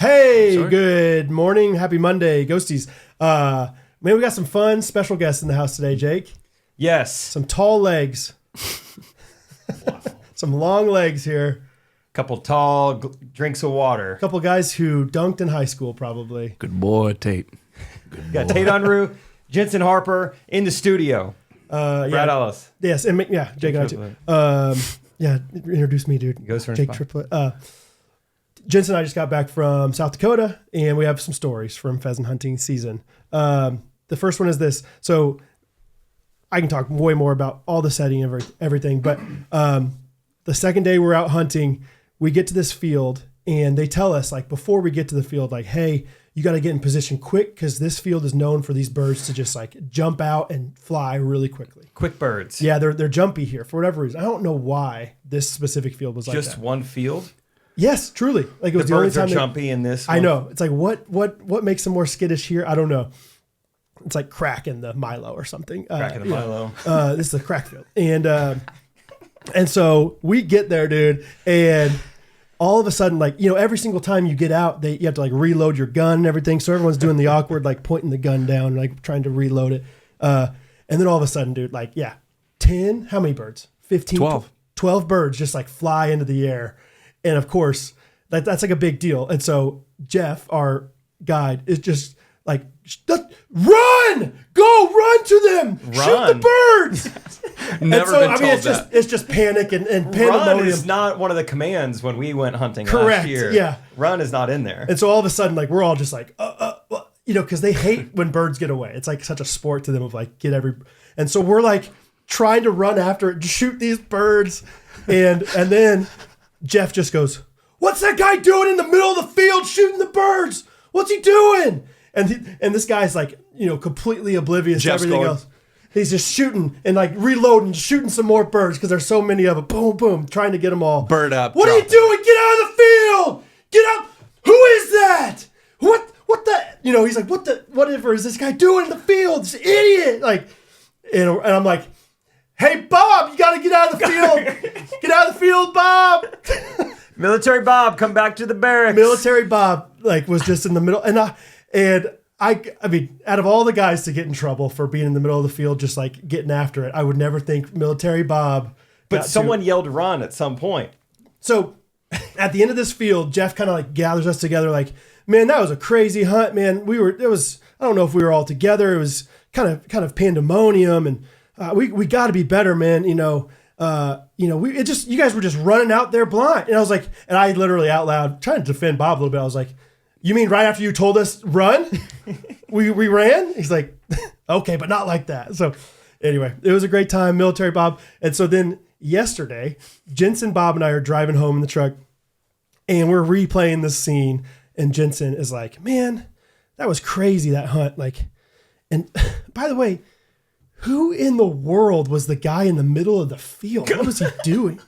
Hey, good morning. Happy Monday, Ghosties. Man, we got some fun special guests in the house today, Jake. Yes. Some tall legs. Some long legs here. Couple tall drinks of water. A couple guys who dunked in high school, probably. Good boy, Tate. Got Tate Unruh, Jensen Harper in the studio. Brad Ellis. Yes, and Jake and I too. Introduce me, dude. Ghostrunners. Jake Triplet. Jensen and I just got back from South Dakota, and we have some stories from pheasant hunting season. The first one is this. So I can talk way more about all the setting and everything, but the second day we're out hunting, we get to this field, and they tell us, like, before we get to the field, like, hey, you got to get in position quick because this field is known for these birds to just, like, jump out and fly really quickly. Quick birds. Yeah, they're jumpy here for whatever reason. I don't know why this specific field was like that. Just one field? Yes, truly. Like, it was the only time birds are jumpy in this one? I know. It's like, what makes them more skittish here? I don't know. It's like crack in the Milo or something. Crack in the Milo. This is a crack field. And so we get there, dude, and all of a sudden, like, you know, every single time you get out, you have to, like, reload your gun and everything. So everyone's doing the awkward, like, pointing the gun down, like, trying to reload it. And then all of a sudden, dude, like, 10, how many birds? 15? 12 birds just, like, fly into the air. And, of course, that's, like, a big deal. And so Jeff, our guide, is just like, run! Go run to them! Run. Shoot the birds! Never been told that. It's just panic and pandemonium. Run is not one of the commands when we went hunting Correct, last year. yeah. Run is not in there. And so all of a sudden, like, we're all just like, you know, because they hate when birds get away. It's like such a sport to them of like, and so we're like trying to run after it, shoot these birds. And then Jeff just goes, what's that guy doing in the middle of the field shooting the birds? What's he doing? And this guy's like, you know, completely oblivious to everything else. He's just shooting and like reloading, shooting some more birds because there's so many of them. Boom, boom, trying to get them all. Bird up. What are you doing? Get out of the field! Get out! Who is that? What the? You know, he's like, whatever is this guy doing in the field? This idiot! Like, and I'm like, hey, Bob, you got to get out of the field. Get out of the field, Bob. Military Bob, come back to the barracks. Military Bob, like, was just in the middle, and I mean, out of all the guys to get in trouble for being in the middle of the field, just like getting after it, I would never think Military Bob. But someone yelled run at some point. So at the end of this field, Jeff kind of like gathers us together, like, man, that was a crazy hunt, man. I don't know if we were all together. It was kind of pandemonium, and we got to be better, man. You guys were just running out there blind. And I was like, and I literally out loud trying to defend Bob a little bit. I was like, you mean right after you told us run, we ran? He's like, okay, but not like that. So anyway, it was a great time, Military Bob. And so then yesterday, Jensen, Bob, and I are driving home in the truck, and we're replaying this scene. And Jensen is like, man, that was crazy, that hunt. Like, and by the way, who in the world was the guy in the middle of the field? What was he doing?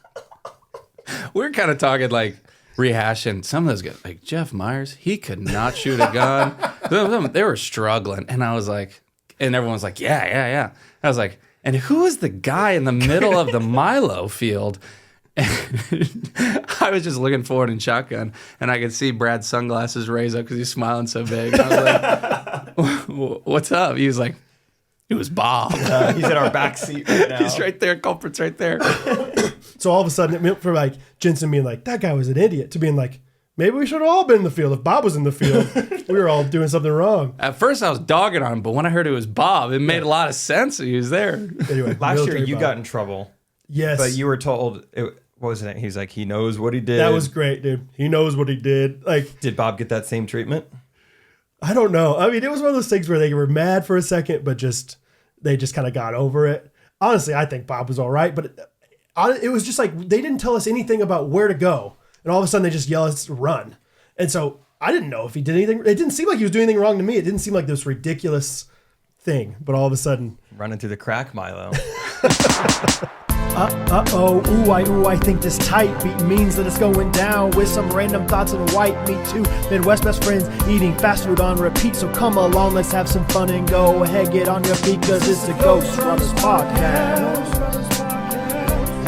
We're kind of talking like rehashing some of those guys. Like Jeff Myers, he could not shoot a gun. They were struggling. And I was like, and everyone's like, yeah. I was like, and who is the guy in the middle of the Milo field? And I was just looking forward in shotgun, and I could see Brad's sunglasses raise up because he's smiling so big. And I was like, what's up? He was like, it was Bob. He's in our back seat right now. He's right there. Culprit's right there. So all of a sudden, it went from like Jensen being like, that guy was an idiot, to being like, maybe we should have all been in the field. If Bob was in the field, we were all doing something wrong. At first, I was dogging on him, but when I heard it was Bob, it made a lot of sense that he was there. Anyway, last year you Bob got in trouble. Yes. But you were told, what was it? He's like, he knows what he did. That was great, dude. He knows what he did. Like, did Bob get that same treatment? I don't know. I mean, it was one of those things where they were mad for a second, but they just kind of got over it. Honestly, I think Bob was all right, but it was just like they didn't tell us anything about where to go. And all of a sudden they just yell at us to run. And so I didn't know if he did anything. It didn't seem like he was doing anything wrong to me. It didn't seem like this ridiculous thing. But all of a sudden, running through the crack, Milo. I think this tight beat means that it's going down with some random thoughts and white meat too. Midwest best friends eating fast food on repeat. So come along, let's have some fun and go ahead, get on your feet, cause it's the Ghostrunners podcast.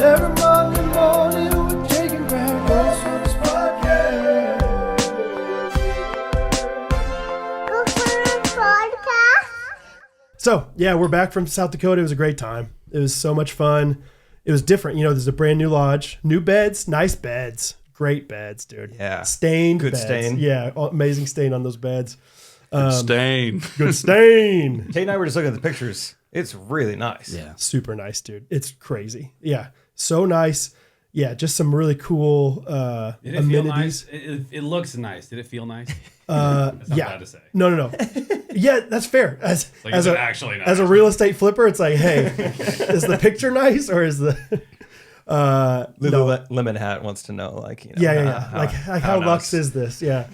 Every Monday morning with Jake and Brad, Ghostrunners podcast. So yeah, we're back from South Dakota. It was a great time. It was so much fun. It was different. There's a brand new lodge, new beds, nice beds, great beds, dude. Yeah. Stained Good beds. stain. Yeah. Amazing stain on those beds. Stain. Good stain. Tate and I were just looking at the pictures. It's really nice. Yeah. Super nice, dude. It's crazy. Yeah. So nice. Yeah. Just some really cool Did it feel amenities. nice? It looks nice. Did it feel nice? Yeah. Bad to say. No. Yeah, that's fair. As Is a it actually nice? as a real estate flipper, it's like, hey, is the picture nice or is the Lululemon hat wants to know, yeah. Like how luxe is this? Yeah.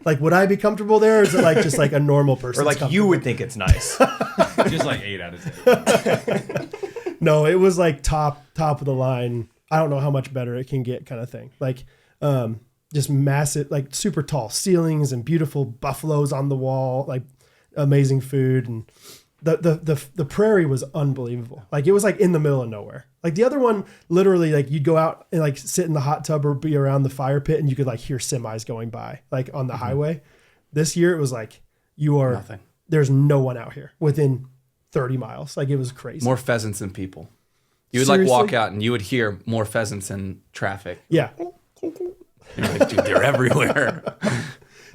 Like, would I be comfortable there, or is it like just like a normal person? or like you would think it's nice. Just like 8 out of 10. No, it was like top of the line. I don't know how much better it can get, kind of thing. Like, just massive, like super tall ceilings and beautiful buffaloes on the wall, like amazing food, and the prairie was unbelievable. Like, it was like in the middle of nowhere. Like the other one, literally, like you'd go out and like sit in the hot tub or be around the fire pit, and you could like hear semis going by, like on the highway. This year, it was like Nothing. There's no one out here within 30 miles. Like, it was crazy. More pheasants than people. You would Seriously? like walk out and you would hear more pheasants in traffic. Yeah. You're like, dude, they're everywhere.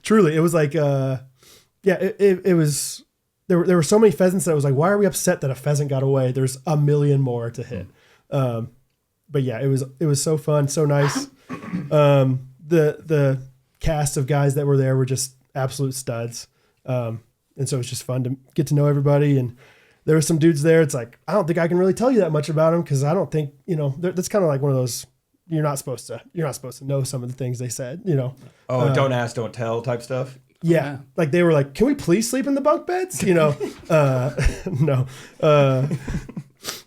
Truly, it was like, it was, there were so many pheasants that I was like, why are we upset that a pheasant got away? There's a million more to hit. But yeah, it was so fun, so nice. The cast of guys that were there were just absolute studs. And so it's just fun to get to know everybody. And there were some dudes there. It's like, I don't think I can really tell you that much about them, because I don't think, that's kind of like one of those, you're not supposed to know some of the things they said, Oh, don't ask, don't tell type stuff. Yeah. Like, they were like, can we please sleep in the bunk beds? No.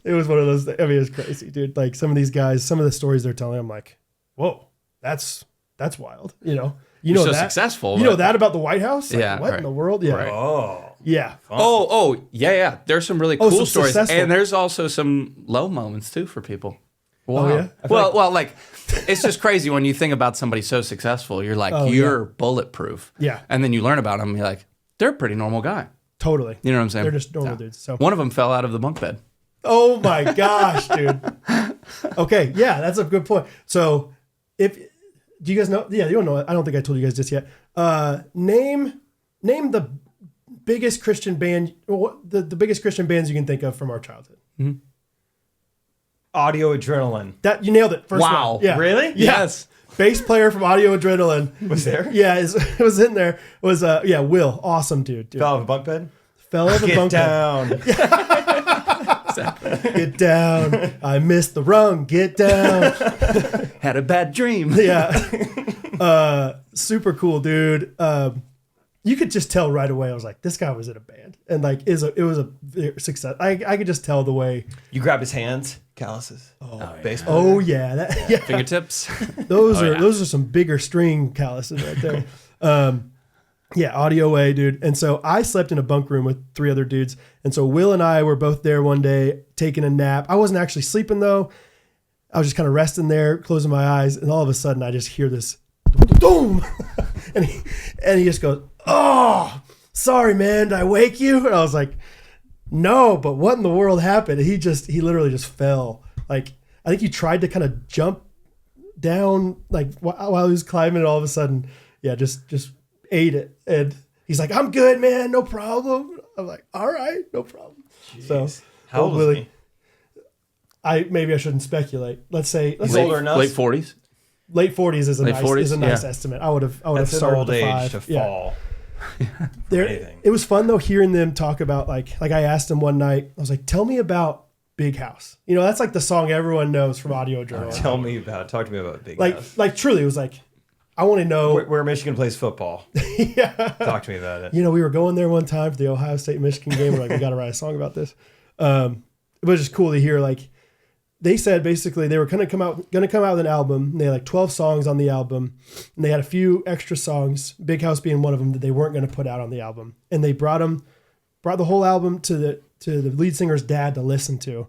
It was one of those, it was crazy, dude. Like, some of these guys, some of the stories they're telling, I'm like, whoa, that's wild. You know so that successful. You know that about the White House? Like, Yeah, what right. in the world? Yeah. Right. Oh. Yeah. Oh, yeah. There's some really cool so stories. successful. And there's also some low moments too for people. Wow. Oh, yeah? Well, like, it's just crazy when you think about somebody so successful. You're like, you're bulletproof. Yeah. And then you learn about them. You're like, they're a pretty normal guy. Totally. You know what I'm saying? They're just normal dudes. So. One of them fell out of the bunk bed. Oh my gosh, dude. Okay. Yeah, that's a good point. So do you guys know? Yeah, you don't know it. I don't think I told you guys this yet. Name the biggest Christian band, the biggest Christian bands you can think of from our childhood. Mm-hmm. Audio Adrenaline. That you nailed it. First Wow. one. Yeah. Really? Yeah. Yes. Bass player from Audio Adrenaline. Was there? Yeah, it was in there. It was Will. Awesome dude. Fell off a bunk bed? Fell over the Get bunk bed. down. Get down. I missed the rung. Get down. Had a bad dream. Yeah. Super cool, dude. You could just tell right away. I was like, this guy was in a band, and like, it was a success. I could just tell the way. You grab his hands, calluses. Baseball. Oh yeah, yeah. Fingertips. Those are some bigger string calluses right there. Yeah, Audio A, dude. And so I slept in a bunk room with 3 other dudes. And so Will and I were both there one day taking a nap. I wasn't actually sleeping though. I was just kind of resting there, closing my eyes, and all of a sudden I just hear this boom. and he just goes, "Oh, sorry, man. Did I wake you?" And I was like, "No, but what in the world happened?" And he literally just fell. Like, I think he tried to kind of jump down like while he was climbing, and all of a sudden, yeah, just ate it. And he's like, "I'm good, man. No problem." I'm like, "All right, no problem." Jeez. So How old was he? Maybe I shouldn't speculate. Let's say older than us? Late 40s. late 40s is a Late nice 40s? estimate. I would have That's an started old with a age 5. to fall. anything. It was fun though hearing them talk about like I asked them one night. I was like, "Tell me about Big House." That's like the song everyone knows from Audio Adrenaline. Talk to me about Big like House. like truly, it was like, I want to know Where Michigan plays football. yeah. Talk to me about it. We were going there one time for the Ohio State Michigan game. We're like, we got to write a song about this. It was just cool to hear. Like, they said basically they were going to come out with an album. And they had like 12 songs on the album, and they had a few extra songs, Big House being one of them, that they weren't going to put out on the album. And they brought the whole album to the lead singer's dad to listen to,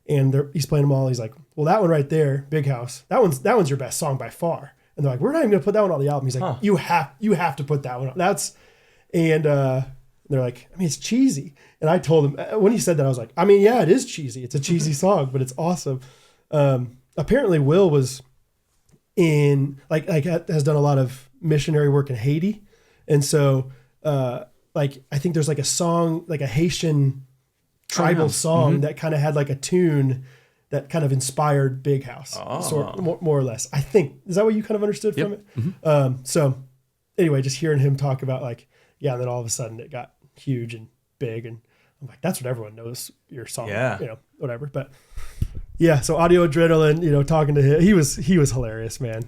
and he's playing them all. He's like, "Well, that one right there, Big House, that one's your best song by far." And they're like, "We're not even going to put that one on the album." He's like, "You have to put that one on." And they're like, I mean, it's cheesy. And I told them, when he said that, I was like, I mean, yeah, it is cheesy. It's a cheesy song, but it's awesome. Apparently Will was has done a lot of missionary work in Haiti. And so, I think there's like a song, like a Haitian tribal song that kind of had like a tune that kind of inspired Big House, more or less. I think, is that what you kind of understood from it? Mm-hmm. So anyway, just hearing him talk about like, and then all of a sudden it got huge and big, and I'm like, that's what everyone knows your song, whatever. But yeah, so Audio Adrenaline, talking to him, he was hilarious, man.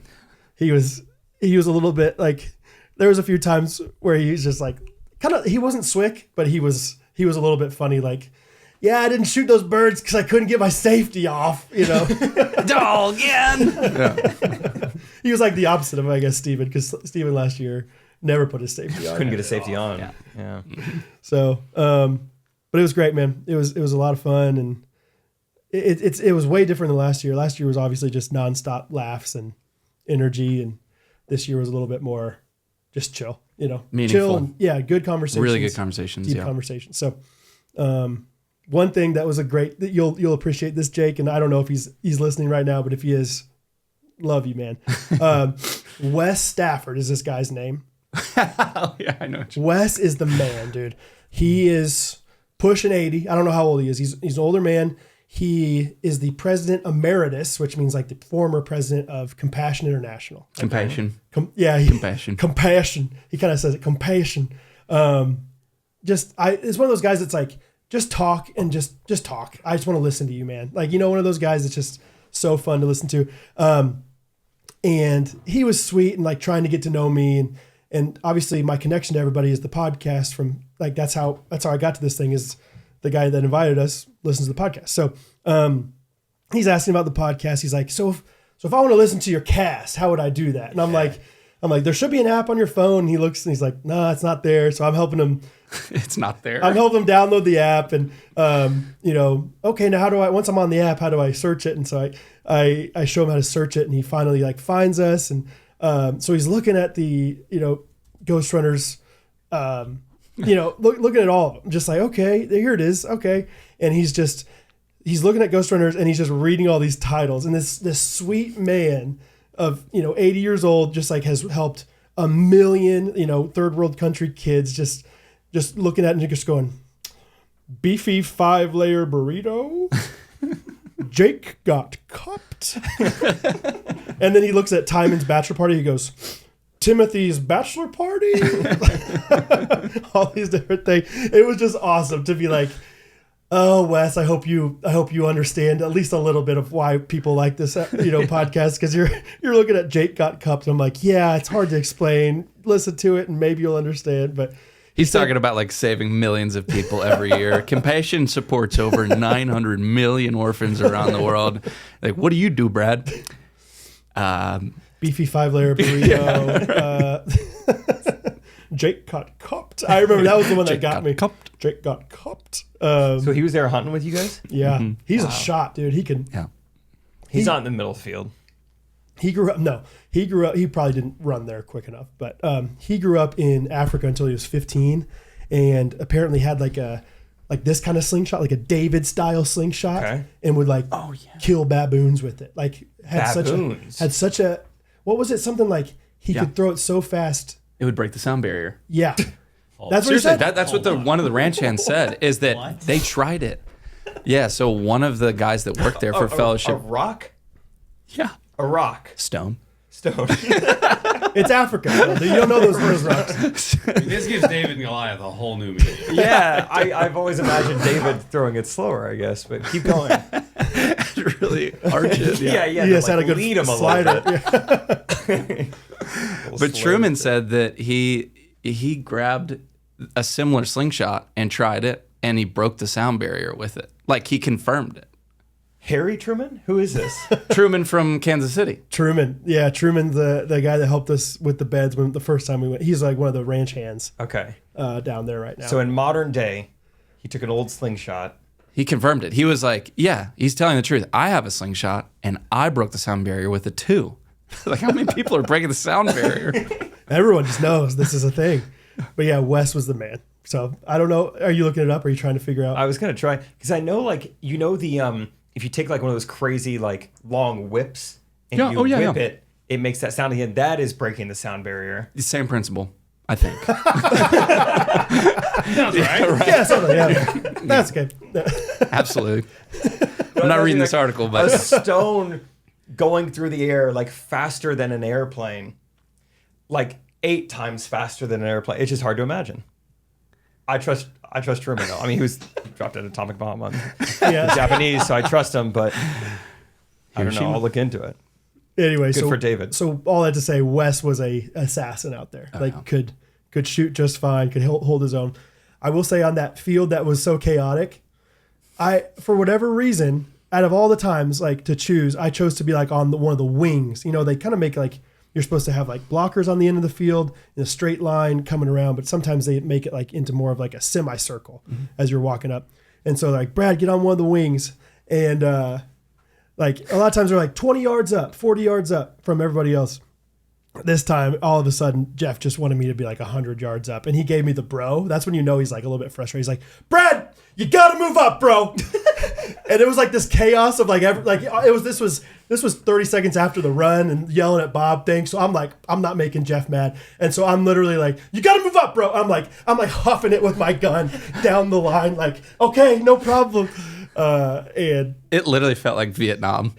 He was a little bit like, there was a few times where he was just like, he wasn't slick, but he was a little bit funny, like, yeah, I didn't shoot those birds because I couldn't get my safety off, Dog again. Yeah. He was like the opposite of, I guess, Steven, because Steven last year never put his safety on. Couldn't get a safety on. Yeah. So, but it was great, man. It was a lot of fun, and it was way different than last year. Last year was obviously just nonstop laughs and energy, and this year was a little bit more just chill, meaningful. Chill, and, good conversations, really good conversations, deep conversations. So, one thing that was that you'll appreciate this, Jake, and I don't know if he's listening right now, but if he is, love you, man. Wes Stafford is this guy's name. Oh, yeah, I know. Wes is the man, dude. He is pushing 80. I don't know how old he is. He's an older man. He is the president emeritus, which means like the former president of Compassion International. Compassion. Compassion. Compassion. He kind of says it. Compassion. It's one of those guys that's like, just talk and just talk. I just want to listen to you, man. Like, one of those guys that's just so fun to listen to. And he was sweet and like trying to get to know me. And obviously my connection to everybody is the podcast from like, that's how I got to this thing, is the guy that invited us listens to the podcast. So, he's asking about the podcast. He's like, so if I want to listen to your cast, how would I do that? And I'm like, there should be an app on your phone. And he looks and he's like, no, it's not there. So I'm helping him. It's not there. I'm helping him download the app, and okay, now once I'm on the app, how do I search it? And so I show him how to search it, and he finally like finds us, and so he's looking at the Ghostrunners, looking at all of them, just like, okay, here it is, okay, and he's looking at Ghostrunners, and he's just reading all these titles, and this sweet man of 80 years old just like has helped a million third world country kids just looking at it and just going, beefy 5-layer burrito. Jake got cupped. And then he looks at Timon's bachelor party. He goes, Timothy's bachelor party. All these different things. It was just awesome to be like, oh, Wes, I hope you understand at least a little bit of why people like this, podcast, because you're looking at Jake got cupped. And I'm like, yeah, it's hard to explain. Listen to it and maybe you'll understand. But he's talking about like saving millions of people every year. Compassion supports over 900 million orphans around the world. Like, what do you do, Brad? Beefy 5-layer burrito. Jake got cupped. I remember that was the one that got me. Cupped. Jake got cupped. So he was there hunting with you guys? Yeah. Mm-hmm. He's a shot, dude. He can. Yeah. He's not in the middle of the field. He grew up, he probably didn't run there quick enough, but he grew up in Africa until he was 15, and apparently had like this kind of slingshot, like a David style slingshot, and would like kill baboons with it. Like had such a what was it? Something like he could throw it so fast it would break the sound barrier. Yeah. That's what he said. That's what one of the ranch hands said, is that they tried it. Yeah, so one of the guys that worked there for fellowship. A rock? Yeah. A rock. Stone. It's Africa. You don't know those rocks. This gives David and Goliath a whole new meaning. Yeah, I've always imagined David throwing it slower, I guess, but keep going. Really arch it. Yeah. You just had a good lead him slider. But Truman said that he grabbed a similar slingshot and tried it, and he broke the sound barrier with it. Like, he confirmed it. Harry Truman? Who is this? Truman from Kansas City. Truman. Yeah, Truman, the guy that helped us with the beds when the first time we went. He's like one of the ranch hands. Okay. Down there right now. So in modern day, he took an old slingshot. He confirmed it. He was like, yeah, he's telling the truth. I have a slingshot, and I broke the sound barrier with it too. Like, how many people are breaking the sound barrier? Everyone just knows this is a thing. But yeah, Wes was the man. So I don't know. Are you looking it up? Or are you trying to figure out? I was gonna try because I know like the if you take like one of those crazy like long whips and you whip it, it makes that sound again. That is breaking the sound barrier. The same principle, I think. Sounds right. Yeah, something. Yeah, that's good. Absolutely. I'm not reading this article, A but stone going through the air like faster than an airplane, like 8 times faster than an airplane. It's just hard to imagine. I trust Truman though. I mean, he dropped an atomic bomb on the Japanese, so I trust him. But I don't know. I'll look into it. Anyway, Good for David. So all that to say, Wes was a assassin out there. Could shoot just fine. Could hold his own. I will say on that field that was so chaotic, for whatever reason, out of all the times like to choose, I chose to be like on one of the wings. You know, they kind of make like you're supposed to have like blockers on the end of the field in a straight line coming around, but sometimes they make it like into more of like a semicircle as you're walking up. And so like, Brad, get on one of the wings. And like a lot of times they're like 20 yards up, 40 yards up from everybody else. This time, all of a sudden, Jeff just wanted me to be like 100 yards up, and he gave me the bro. That's when you know he's like a little bit frustrated. He's like, Brad, you got to move up, bro. And it was like this chaos of this was 30 seconds after the run and yelling at Bob thing. So I'm like, I'm not making Jeff mad. And so I'm literally like, you got to move up, bro. I'm like huffing it with my gun down the line. Like, okay, no problem. And it literally felt like Vietnam.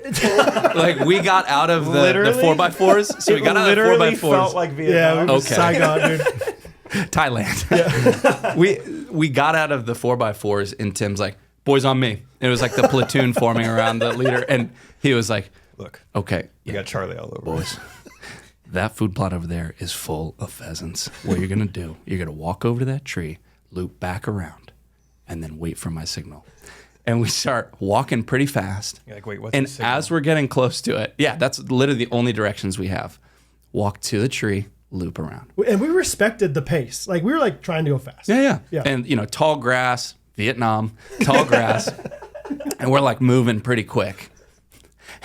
Like we got out of the 4x4s. So we got out of the 4x4s. Felt like Vietnam. Yeah, we were Saigon, dude. Thailand. Yeah. we got out of the 4x4s and Tim's like, boys on me. It was like the platoon forming around the leader. And he was like, look, okay. You got Charlie all over. Boys, that food plot over there is full of pheasants. What you're going to do, you're going to walk over to that tree, loop back around, and then wait for my signal. And we start walking pretty fast. You're like, wait, what's and the signal? as we're getting close to it, that's literally the only directions we have. Walk to the tree, loop around. And we respected the pace. Like we were like trying to go fast. Yeah. And tall grass, Vietnam, tall grass. And we're like moving pretty quick.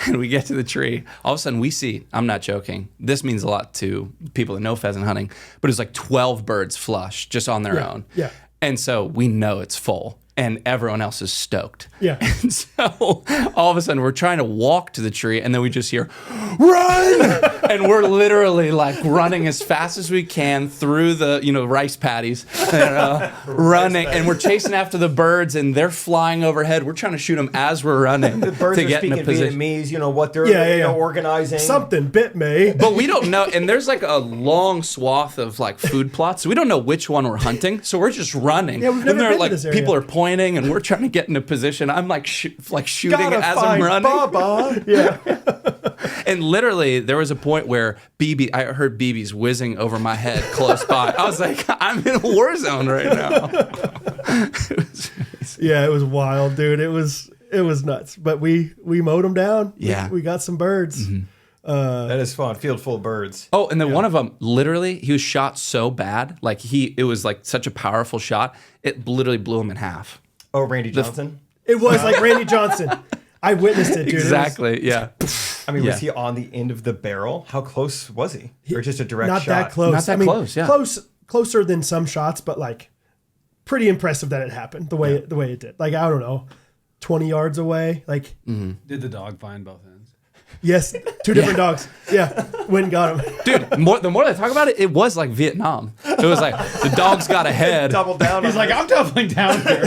And we get to the tree. All of a sudden we see, I'm not joking, this means a lot to people that know pheasant hunting, but it's like 12 birds flush just on their own. Yeah. And so we know it's full. And everyone else is stoked. Yeah. And so all of a sudden we're trying to walk to the tree and then we just hear, run! And we're literally like running as fast as we can through the, rice paddies, running. And we're chasing after the birds and they're flying overhead. We're trying to shoot them as we're running. The birds to are get in a speaking position. Vietnamese, what they're organizing. Something bit me. But we don't know. And there's like a long swath of like food plots. So we don't know which one we're hunting. So we're just running. Yeah, we've never been to this area. People are pointing and we're trying to get into position. I'm like shooting Gotta as find I'm running. Baba. Yeah. And literally there was a point where I heard BBs whizzing over my head close by. I was like, I'm in a war zone right now. It was wild, dude. It was nuts. But we mowed them down. Yeah. We got some birds. Mm-hmm. That is fun. Field full of birds. Oh, and then one of them, literally, he was shot so bad. Like it was like such a powerful shot. It literally blew him in half. Oh, Randy Johnson? It was like Randy Johnson. I witnessed it, dude. Exactly. Yeah. I mean, was he on the end of the barrel? How close was he? Or just a direct Not shot? that close. Not that close, yeah. Closer than some shots, but like pretty impressive that it happened the way it did. Like, I don't know, 20 yards away. Like, Did the dog find both ends? Yes, 2 different dogs. Yeah, went and got him. Dude, the more I talk about it, it was like Vietnam. It was like the dog's got a head. Double down. He's like, I'm doubling down here.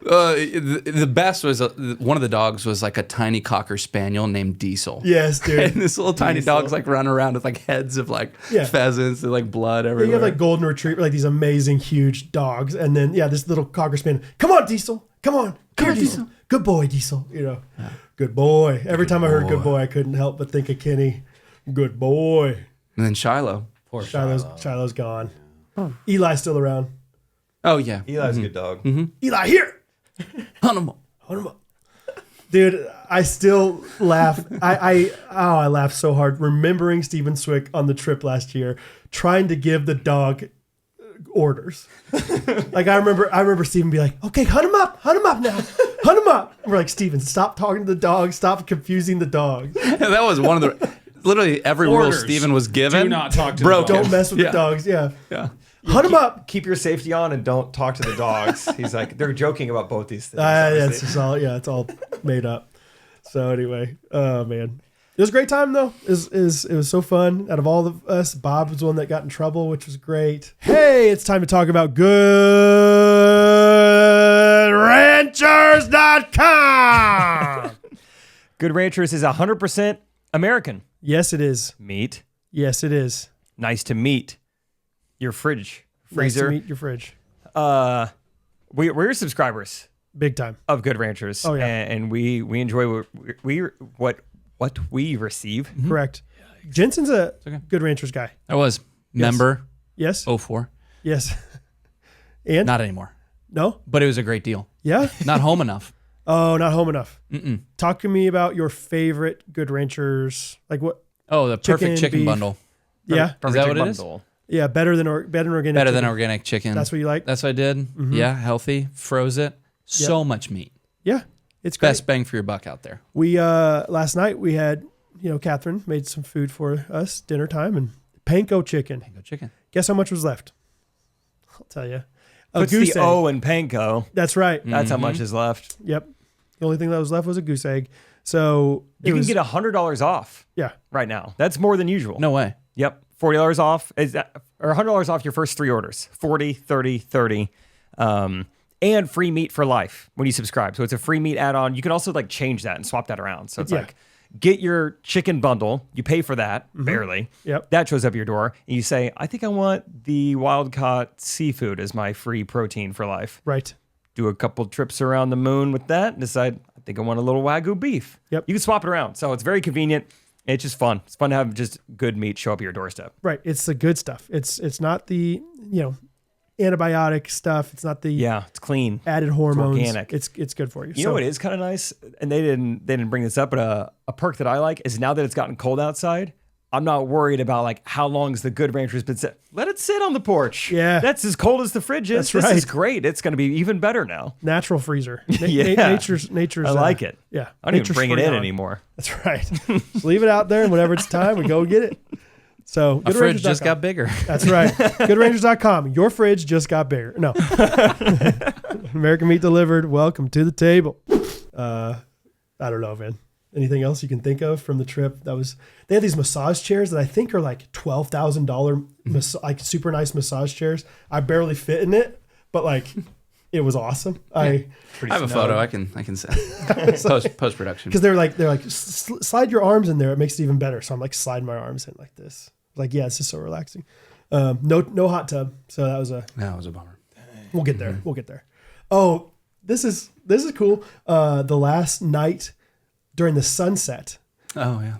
The best was one of the dogs was like a tiny Cocker Spaniel named Diesel. Yes, dude. And this little tiny dog's like running around with like heads of like pheasants and like blood everywhere. You have like golden retriever, like these amazing huge dogs, and then this little Cocker Spaniel. Come on, Diesel. Come on, Diesel. Good boy, Diesel. Good boy. Every time I heard good boy, I couldn't help but think of Kenny. Good boy. And then Shiloh. Poor Shiloh. Shiloh's gone. Oh. Eli's still around. Oh yeah, Eli's a good dog. Eli, here. Hunt him up. Dude, I still laugh. I laughed so hard remembering Steven Swick on the trip last year trying to give the dog orders. Like I remember Steven be like, "Okay, hunt him up now, hunt him up." And we're like, "Steven, stop talking to the dog, stop confusing the dog." And that was one of Literally every rule Orders. Steven was given. Do not talk to broke the dog. Don't mess with Yeah. the dogs. Yeah. Yeah. Hunt them up. Keep your safety on and don't talk to the dogs. He's like, they're joking about both these things. Yeah, obviously. it's just all it's all made up. So anyway, oh man, it was a great time though. It was so fun. Out of all of us, Bob was the one that got in trouble, which was great. Hey, it's time to talk about GoodRanchers.com. Good Ranchers is 100% American Yes, it is. meat. Yes, it is. Nice to meet your fridge Nice to freezer. meet your fridge. We're subscribers Big time. of Good Ranchers. Oh, yeah. And we enjoy what we receive. Correct. Jensen's a okay. Good Ranchers guy. I was member Yes. 04. Yes. And Not anymore. no. But it was a great deal. Yeah. Not home enough. Oh, not home enough. Mm-mm. Talk to me about your favorite Good Ranchers. Like what? Oh, the perfect chicken beef. bundle. Yeah. Is that what it is? Bundle. Yeah. Better than organic. Better than chicken. organic chicken. That's what you like. That's what I did. Yeah, healthy. Froze it. So much meat. Yeah. It's great. Best bang for your buck out there. We last night we had Catherine made some food for us dinner time and panko chicken. Mango chicken. Guess how much was left? I'll tell you. A Puts goose the egg. O in panko. That's right. That's how much is left. Yep. The only thing that was left was a goose egg. So You can get $100 off yeah. right now. That's more than usual. No way. Yep. $40 off or $100 off your first 3 orders. 40, 30, 30. And free meat for life when you subscribe. So it's a free meat add-on. You can also like change that and swap that around. So it's Yeah. like get your chicken bundle. You pay for that barely. Yep. That shows up at your door. And you say, I think I want the wild caught seafood as my free protein for life. Right. Do a couple trips around the moon with that and decide, I think I want a little Wagyu beef. Yep. You can swap it around. So it's very convenient. It's just fun. It's fun to have just good meat show up at your doorstep. Right. It's the good stuff. It's not the antibiotic stuff. It's not the Yeah, it's clean. added hormones. organic. It's good for you. You know what is kind of nice, and they didn't bring this up, but a perk that I like is now that it's gotten cold outside, I'm not worried about like how long has the Good Rancher's been set. Let it sit on the porch. Yeah. That's as cold as the fridge is. That's This is right. great. It's going to be even better now. Natural freezer. Yeah. Nature's. I like it. Yeah. I don't even nature's bring it free in on. anymore. That's right. Just leave it out there, and whenever it's time, we go get it. So My fridge just GoodRangers.com. got bigger. That's right. GoodRangers.com. Your fridge just got bigger. No. American Meat Delivered. Welcome to the table. I don't know, man. Anything else you can think of from the trip? They had these massage chairs that I think are like $12,000, like super nice massage chairs. I barely fit in it, but like it was awesome. I have a photo I can send. Post production. Because they're like slide your arms in there. It makes it even better. So I'm like sliding my arms in like this. Like yeah, it's just so relaxing. No hot tub. So that was That was a bummer. We'll get there. We'll get there. Oh, this is cool. The last night during the sunset. Oh yeah.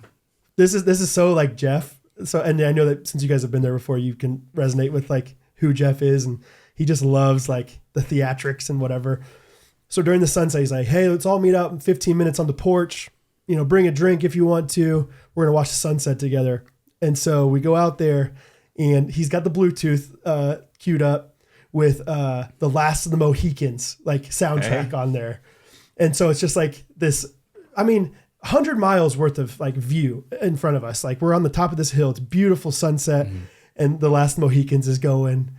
This is so like Jeff. So and I know that since you guys have been there before, you can resonate with like who Jeff is, and he just loves like the theatrics and whatever. So during the sunset, he's like, "Hey, let's all meet up in 15 minutes on the porch. Bring a drink if you want to. We're gonna watch the sunset together." And so we go out there, and he's got the Bluetooth queued up with the Last of the Mohicans like soundtrack on there, and so it's just like this. 100 miles worth of like view in front of us. Like we're on the top of this hill. It's beautiful sunset, and the Last of the Mohicans is going,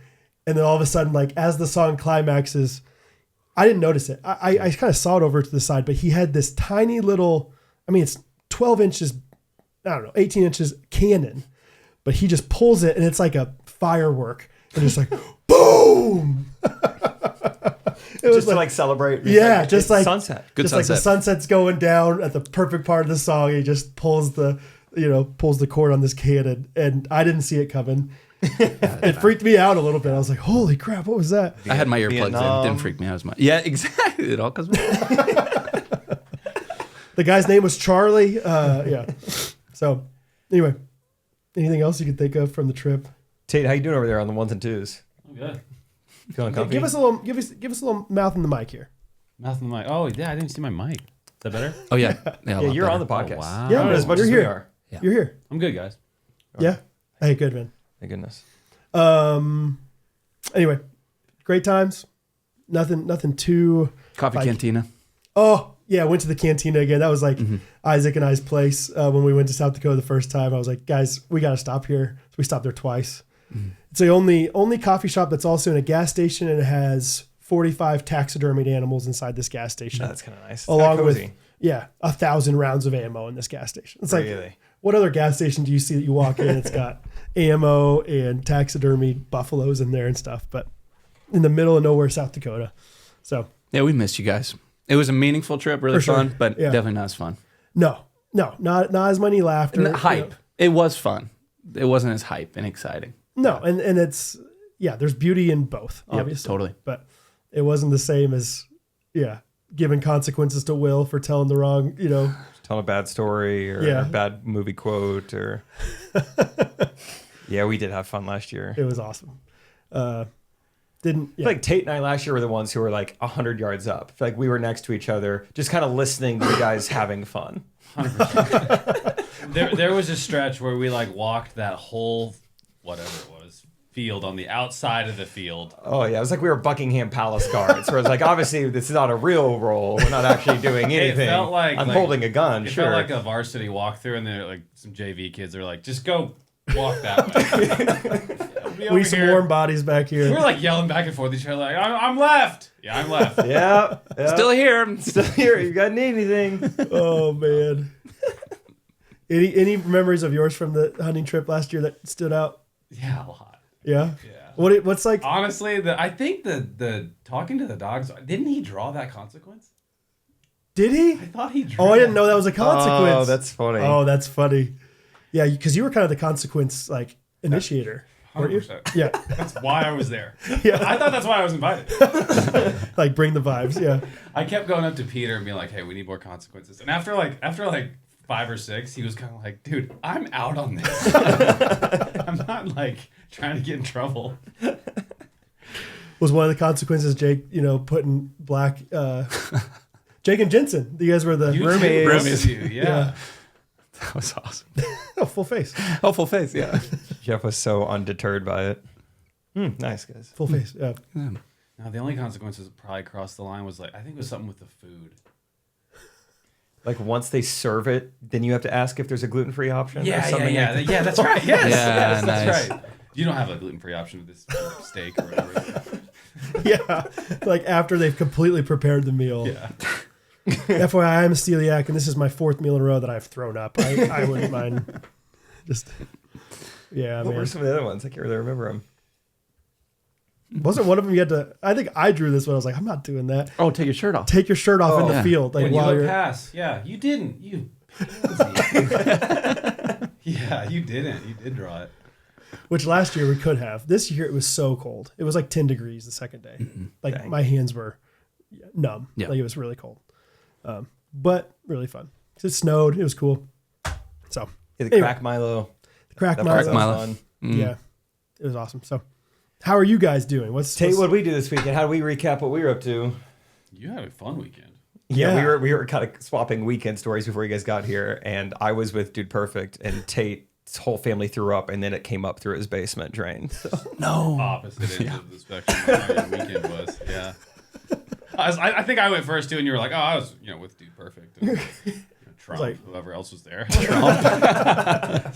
and then all of a sudden, like as the song climaxes, I didn't notice it. I kind of saw it over to the side, but he had this tiny little. It's 12 inches. I don't know, 18 inches cannon, but he just pulls it and it's like a firework and it's like boom. It was Just to like celebrate. Yeah, It's just like sunset. Good just like the sunset. sunset's going down at the perfect part of the song. He just pulls the cord on this cannon, and I didn't see it coming. It freaked me out a little bit. I was like, "Holy crap, what was that?" I had my earplugs in. It Vietnam. didn't freak me out as much. Yeah, exactly. It all comes back. The guy's name was Charlie. Yeah. So, anyway, anything else you could think of from the trip? Tate, how you doing over there on the 1s and 2s? I'm good. Feeling comfy? Give us a little mouth in the mic here. Mouth in the mic. Oh, yeah, I didn't see my mic. Is that better? Oh yeah. Yeah, a lot you're better. on the podcast. Oh, wow. Yeah, Not as much you're as here. we are. Yeah. You're here. I'm good, guys. Yeah. Hey, good man. Thank goodness. Anyway, great times. Nothing too. Coffee Like- cantina. Oh Yeah, I went to the cantina again. That was like Isaac and I's place when we went to South Dakota the first time. I was like, guys, we got to stop here. So we stopped there twice. It's the only coffee shop that's also in a gas station, and it has 45 taxidermied animals inside this gas station. Oh, that's kind of nice. Along with 1,000 rounds of ammo in this gas station. It's like, what other gas station do you see that you walk in? It's got ammo and taxidermied buffaloes in there and stuff, but in the middle of nowhere, South Dakota. So Yeah, we missed you guys. It was a meaningful trip, really For sure. fun, but Yeah. definitely not as fun. no, not as many laughter. And the hype. It was fun. It wasn't as hype and exciting. No, and it's there's beauty in both, Yep, obviously. totally. But it wasn't the same as giving consequences to Will for telling the wrong, Tell a bad story or a bad movie quote or. Yeah, we did have fun last year. It was awesome. I feel like Tate and I last year were the ones who were like 100 yards up. I feel like we were next to each other, just kind of listening to you guys having fun. 100%. There was a stretch where we like walked that whole whatever it was field on the outside of the field. Oh yeah, it was like we were Buckingham Palace guards. Where it's like, obviously this is not a real role. We're not actually doing anything. It felt like I'm holding a gun. It Sure. felt like a varsity walkthrough, and then like some JV kids are like, just go walk that way. we some warm bodies back here. We're like yelling back and forth at each other, like, I'm left. Yeah, I'm left. Yeah. Still here. Still here. You got need anything? Oh man. Any memories of yours from the hunting trip last year that stood out? Yeah, a lot. Yeah. Yeah. What's like? Honestly, I think the talking to the dogs, didn't he draw that consequence? Did he? I thought he drew. Oh, I didn't know that was a consequence. Oh, that's funny. Oh, that's funny. Yeah, because you were kind of the consequence like initiator. weren't you? 100%. Yeah. That's why I was there. Yeah. I thought that's why I was invited. Like bring the vibes. Yeah. I kept going up to Peter and being like, "Hey, we need more consequences." And after 5 or 6, he was kind of like, "Dude, I'm out on this. I'm not like trying to get in trouble." Was one of the consequences Jake, putting black Jake and Jensen. You guys were the Roommates. Yeah. That was awesome. Oh, full face. Oh, full face, yeah. Jeff was so undeterred by it. Nice, guys. Full face. Yeah. Now, the only consequences that probably crossed the line was I think it was something with the food. Like once they serve it, then you have to ask if there's a gluten-free option. or Yeah, something yeah. like that. Yeah, that's right. Yes, Yeah, yes, that's nice. right. You don't have a gluten-free option with this steak or whatever. Yeah. Like after they've completely prepared the meal. Yeah. FYI, I'm a celiac, and this is my 4th meal in a row that I've thrown up. I wouldn't mind. Just, What man. were some of the other ones? I can't really remember them. Wasn't one of them you had to? I think I drew this one. I was like, I'm not doing that. Oh, take your shirt off. Take your shirt off in the Yeah. field, like When you while look you're. past, yeah, you didn't. You pansy. Yeah, you didn't. You did draw it. Which last year we could have. This year it was so cold. It was like 10 degrees the second day. Like Dang. my hands were numb. Yeah. Like it was really cold. But really fun. 'Cause it snowed. It was cool. So Yeah, the Anyway. crack Milo. crack That my part was Milo. fun. Yeah, it was awesome. So how are you guys doing? Tate, what did we do this weekend? How do we recap what we were up to? You had a fun weekend. Yeah, Yeah. we were kind of swapping weekend stories before you guys got here, and I was with Dude Perfect, and Tate's whole family threw up, and then it came up through his basement drain. So. No. Opposite ends of the spectrum of how your weekend was. Yeah. I think I went first too, and you were like, "Oh, I was, with Dude Perfect." And, Trump, like- whoever else was there.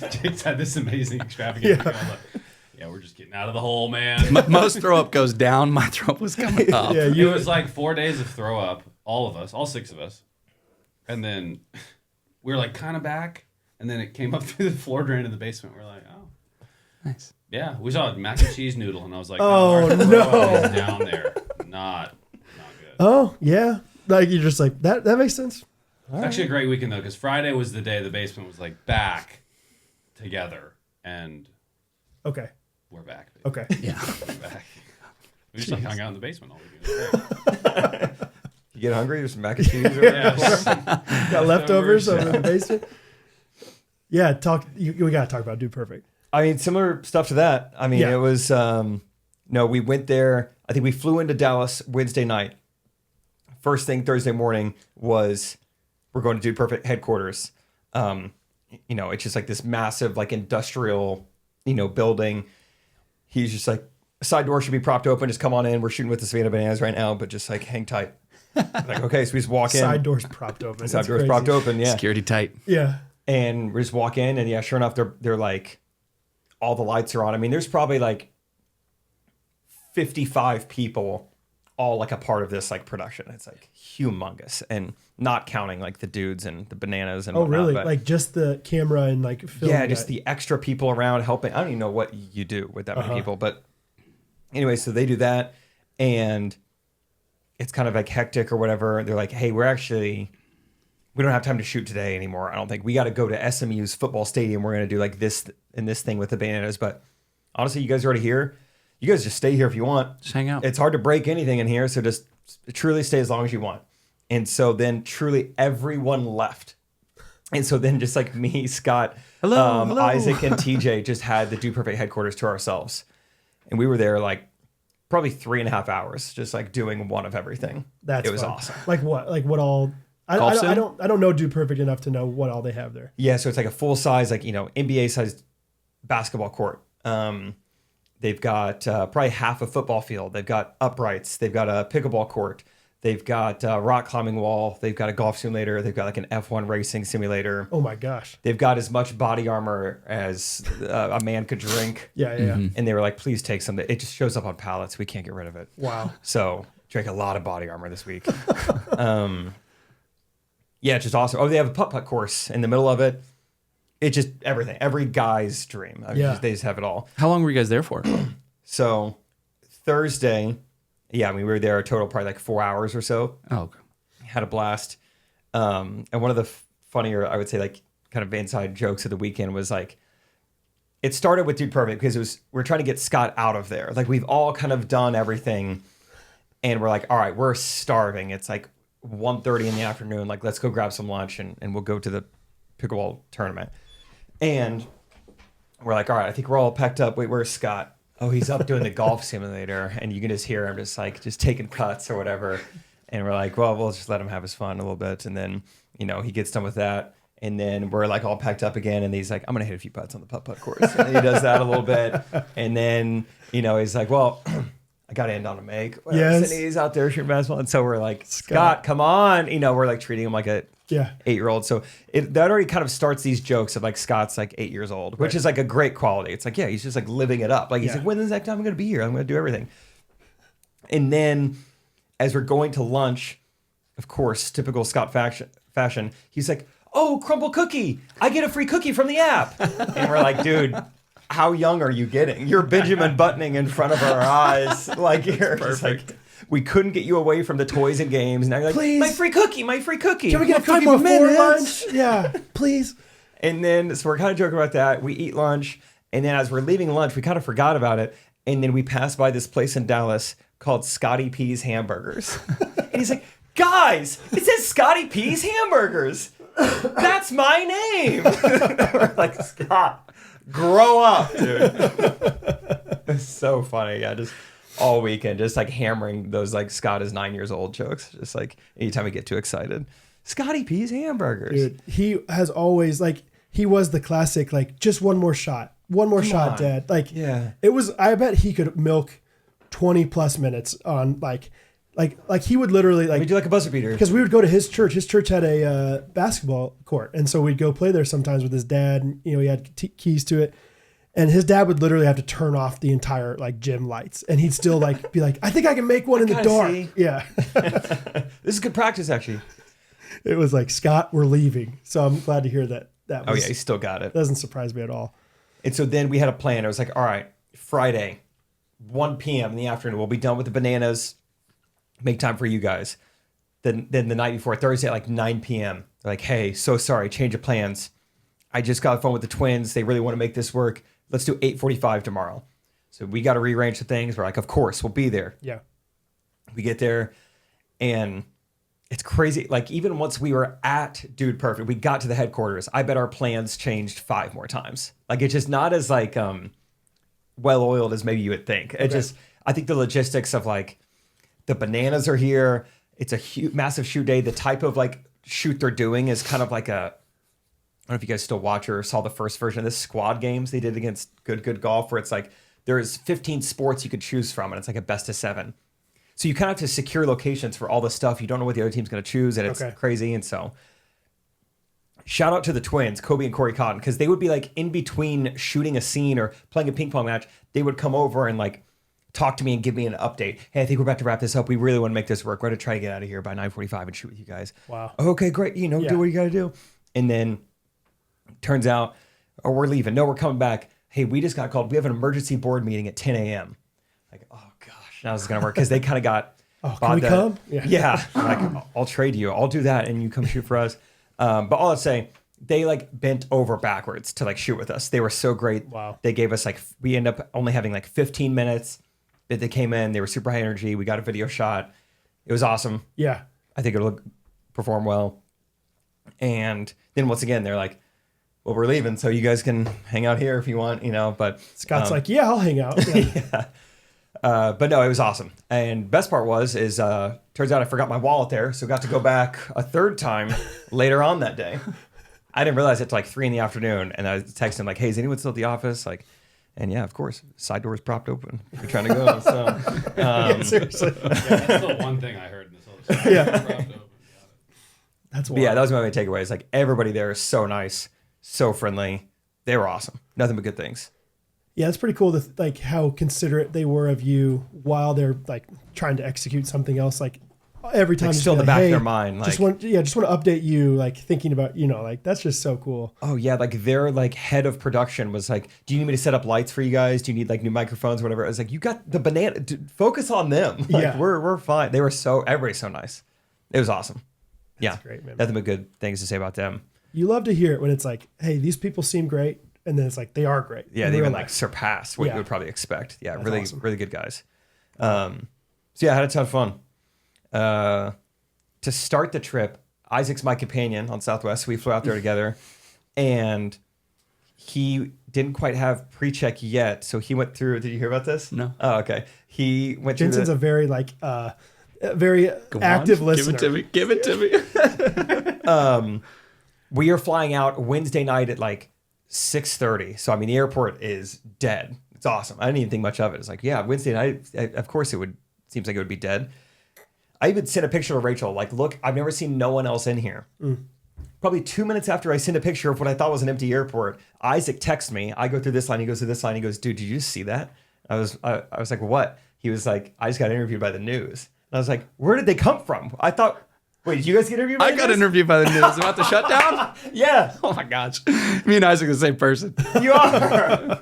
Jake's had this amazing extravagant. Yeah. weekend. I was like, yeah, we're just getting out of the hole, man. Most throw up goes down. My throw up was coming up. Yeah, It was like 4 days of throw up, all of us, all 6 of us. And then we were like kind of back, and then it came up through the floor drain in the basement. We're like, oh. Nice. Yeah, we saw a mac and cheese noodle, and I was like, Oh, our throw no. up is down there. Not good. Oh yeah, like you're just like that. That makes sense. It's actually a great weekend, though, because Friday was the day the basement was like back together, and Okay. we're back. Baby. Okay. Yeah. We're back. We just like hung out in the basement all weekend. It was great. You get hungry? There's some mac and cheese over there. Yeah. Got leftovers Leftovers. over in the basement. Yeah, we gotta talk about Dude Perfect. I mean, similar stuff to that. I mean, Yeah. it was, we went there. I think we flew into Dallas Wednesday night. First thing Thursday morning was we're going to Dude Perfect headquarters. It's just like this massive, like industrial, building. He's just like, side door should be propped open. Just come on in. We're shooting with the Savannah Bananas right now, but just like hang tight. Like, okay, so we just walk in. Side doors propped open. Side It's doors crazy. propped open, yeah. Security tight. Yeah. And we just walk in, and yeah, sure enough, they're like, all the lights are on. I mean, there's probably like 55 people all like a part of this like production. It's like humongous, and not counting like the dudes and the bananas and Oh, whatnot, really? but Like just the camera and like film. yeah, just the extra people around helping. I don't even know what you do with that many people, but anyway, so they do that, and it's kind of like hectic or whatever. They're like, hey, we don't have time to shoot today anymore. I don't think we got to go to SMU's football stadium. We're going to do like this and this thing with the bananas. But honestly, you guys are already here. You guys just stay here if you want. Just hang out. It's hard to break anything in here. So just truly stay as long as you want. And so then truly everyone left. And so then just like me, Scott, Hello. Isaac, and TJ just had the Dude Perfect headquarters to ourselves. And we were there like probably 3.5 hours, just like doing one of everything. That's it was fun. awesome. Like what? Like what all? I don't know Dude Perfect enough to know what all they have there. Yeah, so it's like a full size, like, NBA sized basketball court. They've got probably half a football field. They've got uprights. They've got a pickleball court. They've got a rock climbing wall. They've got a golf simulator. They've got like an F1 racing simulator. Oh my gosh. They've got as much body armor as a man could drink. Yeah. And they were like, please take some. It just shows up on pallets. We can't get rid of it. Wow. So drank a lot of body armor this week. Yeah, it's just awesome. Oh, they have a putt-putt course in the middle of it. It's just everything. Every guy's dream. I mean, they just have it all. How long were you guys there for? So Thursday, yeah, we were there a total probably like 4 hours or so. Oh, okay. Had a blast. And one of the funnier, I would say, like kind of inside jokes of the weekend was like, it started with Dude Perfect because we're trying to get Scott out of there. Like we've all kind of done everything, and we're like, all right, we're starving. It's like 1:30 in the afternoon. Like, let's go grab some lunch and we'll go to the pickleball tournament. And we're like, all right, I think we're all packed up. Wait, where's Scott? Oh, he's up doing the golf simulator. And you can just hear him just taking cuts or whatever. And we're like, well, we'll just let him have his fun a little bit. And then, he gets done with that. And then we're like all packed up again. And he's like, I'm going to hit a few putts on the putt-putt course. And he does that a little bit. And then, he's like, well, I got to end on a make. Yes. And he's out there shooting basketball. And so we're like, Scott, come on. We're like treating him like a 8-year-old. So that already kind of starts these jokes of like Scott's like 8 years old, which is like a great quality. It's like, yeah, he's just like living it up. Like he's like, when is the next time I'm going to be here? I'm going to do everything. And then as we're going to lunch, of course, typical Scott fashion, he's like, oh, crumble cookie. I get a free cookie from the app. And we're like, dude, how young are you getting? You're Benjamin Buttoning in front of our eyes. Like, you're just like, we couldn't get you away from the toys and games. Now you're like, please, my free cookie. Can we get a cookie before lunch? Yeah, please. And then, so we're kind of joking about that. We eat lunch. And then as we're leaving lunch, we kind of forgot about it. And then we passed by this place in Dallas called Scotty P's Hamburgers. And he's like, guys, it says Scotty P's Hamburgers. That's my name. We're like, Scott, grow up, dude. It's so funny. Yeah, just all weekend, just like hammering those like Scott is 9 years old jokes. Just like anytime we get too excited. Scotty P's Hamburgers. Dude, he has always like, he was the classic, like, just one more shot. One more shot, Dad. Like, yeah. It was, I bet he could milk 20 plus minutes on like he would literally like. We do like a buzzer beater. Because we would go to his church. His church had a basketball court. And so we'd go play there sometimes with his dad. And, he had keys to it. And his dad would literally have to turn off the entire like gym lights. And he'd still like be like, I think I can make one in the dark. See. Yeah. This is good practice, actually. It was like, Scott, we're leaving. So I'm glad to hear that. Oh, yeah, he still got it. Doesn't surprise me at all. And so then we had a plan. It was like, all right, Friday, 1 p.m. in the afternoon, we'll be done with the bananas. Make time for you guys. Then the night before, Thursday at like 9 p.m., they're like, hey, so sorry, change of plans. I just got a phone with the twins. They really want to make this work. Let's do 8:45 tomorrow. So we got to rearrange the things. We're like, of course, we'll be there. Yeah. We get there, and it's crazy. Like, even once we were at Dude Perfect, we got to the headquarters. I bet our plans changed 5 more times. Like, it's just not as like well-oiled as maybe you would think. It just, I think the logistics of like, the bananas are here. It's a massive shoot day. The type of like shoot they're doing is kind of like I don't know if you guys still watch or saw the first version of this squad games they did against Good Golf, where it's like there's 15 sports you could choose from, and it's like a best of 7. So you kind of have to secure locations for all the stuff. You don't know what the other team's going to choose, and it's crazy. And so shout out to the twins, Kobe and Corey Cotton, because they would be like in between shooting a scene or playing a ping pong match. They would come over and like talk to me and give me an update. Hey, I think we're about to wrap this up. We really want to make this work. We're going to try to get out of here by 9:45 and shoot with you guys. Wow. Okay, great. You know, do what you got to do. And then turns out, oh, we're leaving. No, we're coming back. Hey, we just got called. We have an emergency board meeting at 10 a.m. Like, oh gosh, now this is going to work. Because they kind of got. Oh, can we come? Yeah. Like, I'll trade you. I'll do that. And you come shoot for us. But all I'd say, they like bent over backwards to like shoot with us. They were so great. Wow. They gave us like, we ended up only having like 15 minutes that they came in. They were super high energy. We got a video shot. It was awesome. Yeah. I think it'll perform well. And then once again, they're like, well, we're leaving, so you guys can hang out here if you want, you know, but Scott's like, yeah, I'll hang out. Yeah. But no, it was awesome. And best part turns out I forgot my wallet there, so got to go back a third time later on that day. I didn't realize it till like 3 p.m. and I texted him like, hey, is anyone still at the office? Like, and yeah, of course, side door's propped open. You're trying to go. So Yeah, seriously. That's the one thing I heard in this whole story. Yeah. That's wild. yeah, that was my main takeaway. It's like everybody there is so nice, so friendly. They were awesome. Nothing but good things. Yeah, it's pretty cool to like how considerate they were of you while they're like trying to execute something else. Like every time, Like, just still in be the like, back of hey, their mind, just like- want to update you, like thinking about, you know, like that's just so cool. Oh yeah, like their like head of production was like, "Do you need me to set up lights for you guys? Do you need like new microphones, whatever?" I was like, "You got the banana. Focus on them. Like Yeah. we're fine." They were everybody's so nice. It was awesome. Yeah, great, man. Nothing but good things to say about them. You love to hear it when it's like, hey, these people seem great, and then it's like they are great. Yeah, in they real even life. like surpass what Yeah. you would probably expect. Yeah, That's really awesome. really good guys. So yeah, I had a ton of fun. To start the trip, Isaac's my companion on Southwest. We flew out there together, and he didn't quite have pre-check yet, so he went through. Did you hear about this? No. Oh, okay. He went Jensen's through. a very like very active listener. Give it to me. We are flying out Wednesday night at like 6:30. So I mean, the airport is dead. It's awesome. I didn't even think much of it. It's like, yeah, Wednesday night. Of course, it would. Seems like it would be dead. I even sent a picture to Rachel. Like, look, I've never seen no one else in here. Probably 2 minutes after I sent a picture of what I thought was an empty airport, Isaac texts me. I go through this line. He goes through this line. He goes, dude, did you see that? I was like, what? He was like, I just got interviewed by the news. And I was like, where did they come from? I thought, wait, did you guys get interviewed by I the got news? interviewed by the news about the shutdown. Yeah. Oh my gosh, me and Isaac are the same person. You are.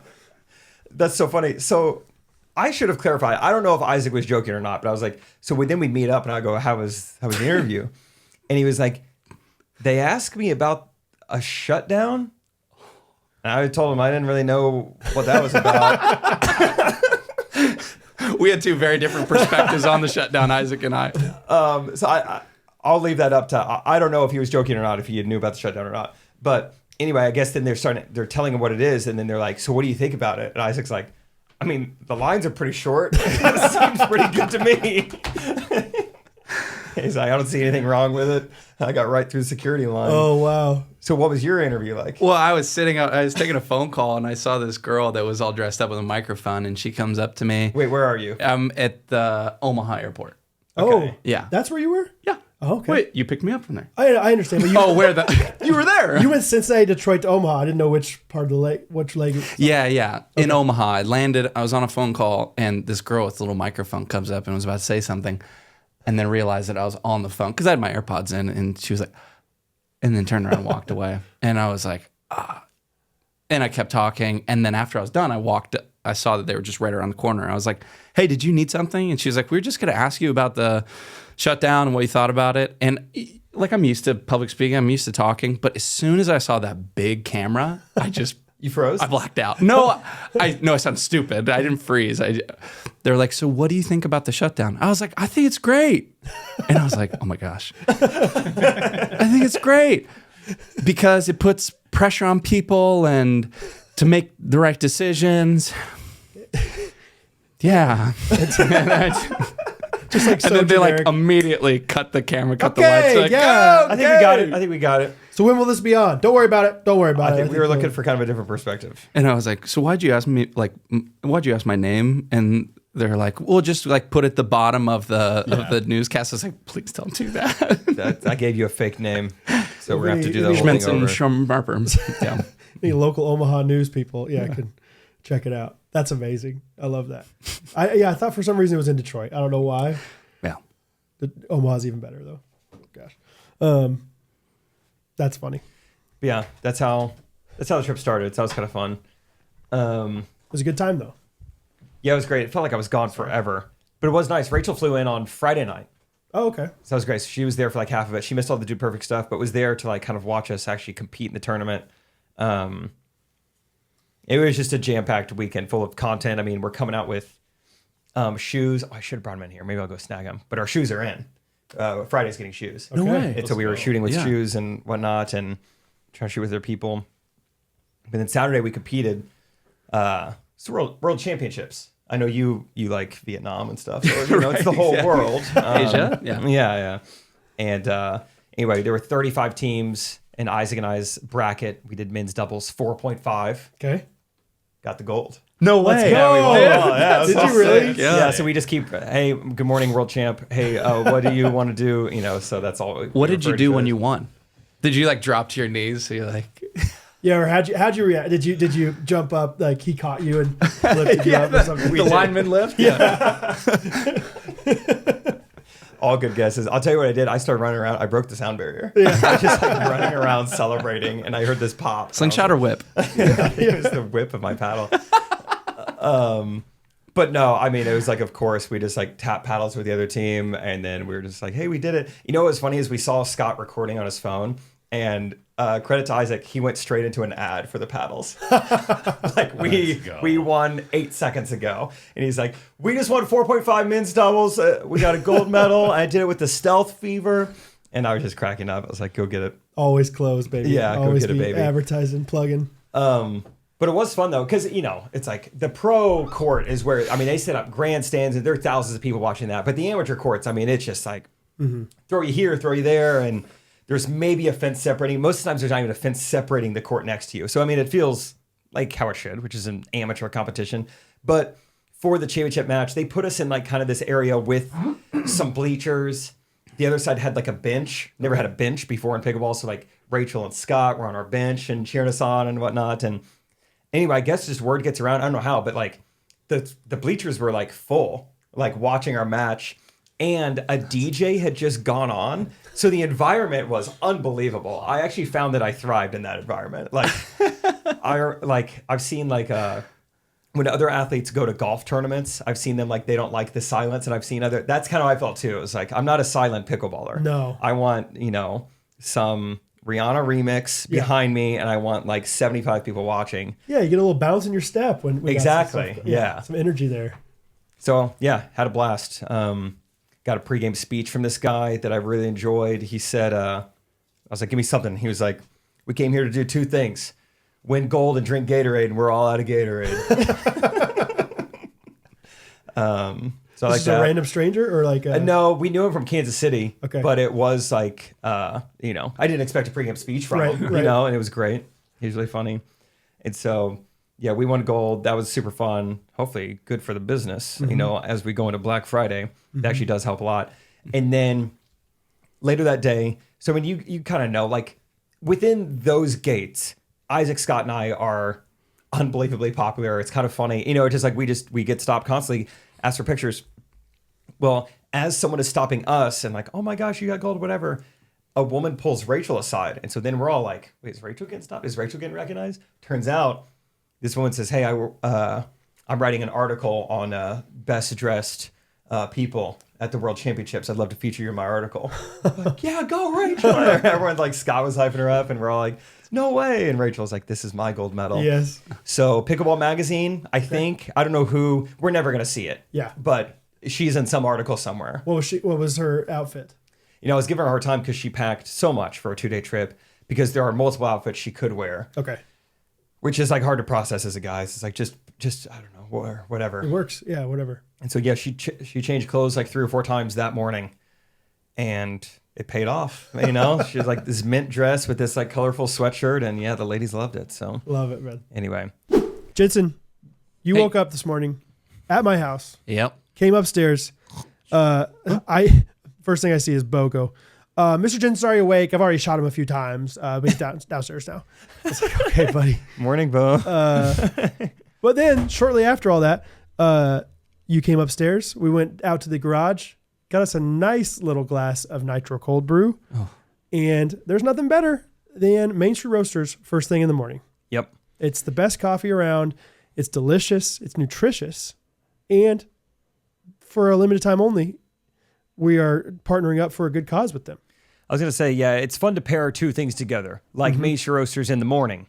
That's so funny. So I should have clarified. I don't know if Isaac was joking or not, but I was like, so then we'd meet up and I go, how was the interview? And he was like, they asked me about a shutdown. And I told him I didn't really know what that was about. We had two very different perspectives on the shutdown, Isaac and I. So I'll leave that up to, I don't know if he was joking or not, if he knew about the shutdown or not. But anyway, I guess then they're telling him what it is. And then they're like, so what do you think about it? And Isaac's like, I mean, the lines are pretty short. It seems pretty good to me. He's like, I don't see anything wrong with it. I got right through the security line. Oh wow. So what was your interview like? Well, I was taking a phone call and I saw this girl that was all dressed up with a microphone and she comes up to me. Wait, where are you? I'm at the Omaha airport. Oh Yeah. that's where you were. Yeah. Oh, okay. Wait, you picked me up from there. I understand. But you, Oh, where the? You were there. you went Cincinnati, Detroit to Omaha. I didn't know which part of the leg, which leg. Yeah. In Omaha, I landed. I was on a phone call, and this girl with a little microphone comes up and was about to say something, and then realized that I was on the phone because I had my AirPods in, and she was like, and then turned around and walked away, and I was like, and I kept talking, and then after I was done, I saw that they were just right around the corner. I was like, hey, did you need something? And she was like, we were just going to ask you about the shutdown and what you thought about it. And like, I'm used to public speaking. I'm used to talking. But as soon as I saw that big camera, I just... You froze? I blacked out. No, I sound stupid. I didn't freeze. They're like, so what do you think about the shutdown? I was like, I think it's great. And I was like, oh my gosh. I think it's great because it puts pressure on people and to make the right decisions. Yeah. Just like so And then they like generic. immediately cut the camera, cut the Okay, lights. Like, yeah. "Go, I think we got it. So when will this be on? Don't worry about it. Don't worry about I it. think we were looking for kind of a different perspective. And I was like, so why'd you ask me, like, why'd you ask my name? And they're like, we'll just like put at the bottom of the newscast. I was like, please don't do that. I gave you a fake name, so we're gonna have to do that whole thing over. Schmentzen, yeah. Any local Omaha news people, can check it out. That's amazing. I love that. I thought for some reason it was in Detroit. I don't know why. Yeah. Omaha's even better though. Gosh, that's funny. But yeah, that's how the trip started. So that was kind of fun. It was a good time though. Yeah, it was great. It felt like I was gone forever, but it was nice. Rachel flew in on Friday night. Oh, okay. So that was great. So she was there for like half of it. She missed all the Dude Perfect stuff, but was there to like kind of watch us actually compete in the tournament. It was just a jam-packed weekend full of content. I mean, we're coming out with shoes. Oh, I should have brought them in here. Maybe I'll go snag them. But our shoes are in. Friday's getting shoes. No way. And so we were shooting with shoes and whatnot and trying to shoot with their people. But then Saturday we competed. It's World Championships. I know you like Vietnam and stuff. So, it's the whole world. Asia? Yeah. And anyway, there were 35 teams in Isaac and I's bracket. We did men's doubles 4.5. Okay. Got the gold. No way. Let's go. Yeah, we won. Yeah, did you really? Yeah. So we just keep, hey, good morning, world champ. Hey, what do you want to do? So that's all. What did you do when you won? Did you like drop to your knees? So you're like, yeah, or how'd you react? Did you jump up like he caught you and lifted you up or something? the lineman lift? Yeah. All good guesses. I'll tell you what I did. I started running around. I broke the sound barrier. Yeah. I was just like running around celebrating, and I heard this pop. Slingshot or whip? It was the whip of my paddle. But no, I mean, it was like, of course, we just like tap paddles with the other team, and then we were just like, hey, we did it. You know what was funny is we saw Scott recording on his phone, and credit to Isaac, he went straight into an ad for the paddles. Like we won 8 seconds ago, and he's like, we just won 4.5 men's doubles. We got a gold medal. I did it with the Stealth Fever, and I was just cracking up. I was like, go get it. Always close, baby. Yeah, always go get it, baby. Advertising, plugging. But it was fun though, because it's like the pro court is where they set up grandstands and there are thousands of people watching that. But the amateur courts, it's just like throw you here, throw you there, and there's maybe a fence separating. Most of the times there's not even a fence separating the court next to you. So it feels like how it should, which is an amateur competition. But for the championship match, they put us in like kind of this area with some bleachers. The other side had like a bench. Never had a bench before in pickleball. So like Rachel and Scott were on our bench and cheering us on and whatnot. And anyway, I guess just word gets around. I don't know how, but like the bleachers were like full, like watching our match. And a DJ had just gone on. So the environment was unbelievable. I actually found that I thrived in that environment. Like I've seen like when other athletes go to golf tournaments, I've seen them like they don't like the silence, and I've seen that's kind of how I felt too. It was like, I'm not a silent pickleballer. No. I want, some Rihanna remix behind me, and I want like 75 people watching. Yeah, you get a little bounce in your step when exactly. Yeah. Some energy there. So yeah, had a blast. Got a pregame speech from this guy that I really enjoyed. He said, I was like, give me something. He was like, we came here to do two things: win gold and drink Gatorade, and we're all out of Gatorade. So like This is a random stranger or like no, we knew him from Kansas City. Okay. But it was like, I didn't expect a pregame speech from him, right. and it was great. He was really funny. And so, yeah, we won gold. That was super fun. Hopefully good for the business, as we go into Black Friday. That actually does help a lot. And then later that day, so when you kind of know, like within those gates, Isaac, Scott, and I are unbelievably popular. It's kind of funny. It's just like we get stopped constantly, asked for pictures. Well, as someone is stopping us and like, oh my gosh, you got gold, whatever, a woman pulls Rachel aside. And so then we're all like, wait, is Rachel getting stopped? Is Rachel getting recognized? Turns out this woman says, hey, I'm writing an article on best dressed people at the World Championships. I'd love to feature you in my article. Like, yeah, go Rachel. Everyone's like, Scott was hyping her up, and we're all like, no way. And Rachel's like, this is my gold medal. Yes. So Pickleball Magazine, I think, I don't know who, we're never going to see it. Yeah. But she's in some article somewhere. What was her outfit? I was giving her a hard time because she packed so much for a 2-day trip because there are multiple outfits she could wear. Okay. Which is like hard to process as a guy. It's like, just I don't know, whatever. It works. Yeah, whatever. And so, yeah, she changed clothes like 3 or 4 times that morning, and it paid off. She was like this mint dress with this like colorful sweatshirt, and yeah, the ladies loved it. So Love it, man. anyway, Jensen, you woke up this morning at my house. Yep. Came upstairs. First thing I see is Bo go, Mr. Jensen, are you awake? I've already shot him a few times, but he's downstairs now. I was like, okay, buddy. Morning, Bo. But then shortly after all that, you came upstairs. We went out to the garage, got us a nice little glass of nitro cold brew. Oh. And there's nothing better than Main Street Roasters first thing in the morning. Yep. It's the best coffee around. It's delicious. It's nutritious. And for a limited time only, we are partnering up for a good cause with them. I was going to say, yeah, it's fun to pair two things together, like Main Street Roasters in the morning,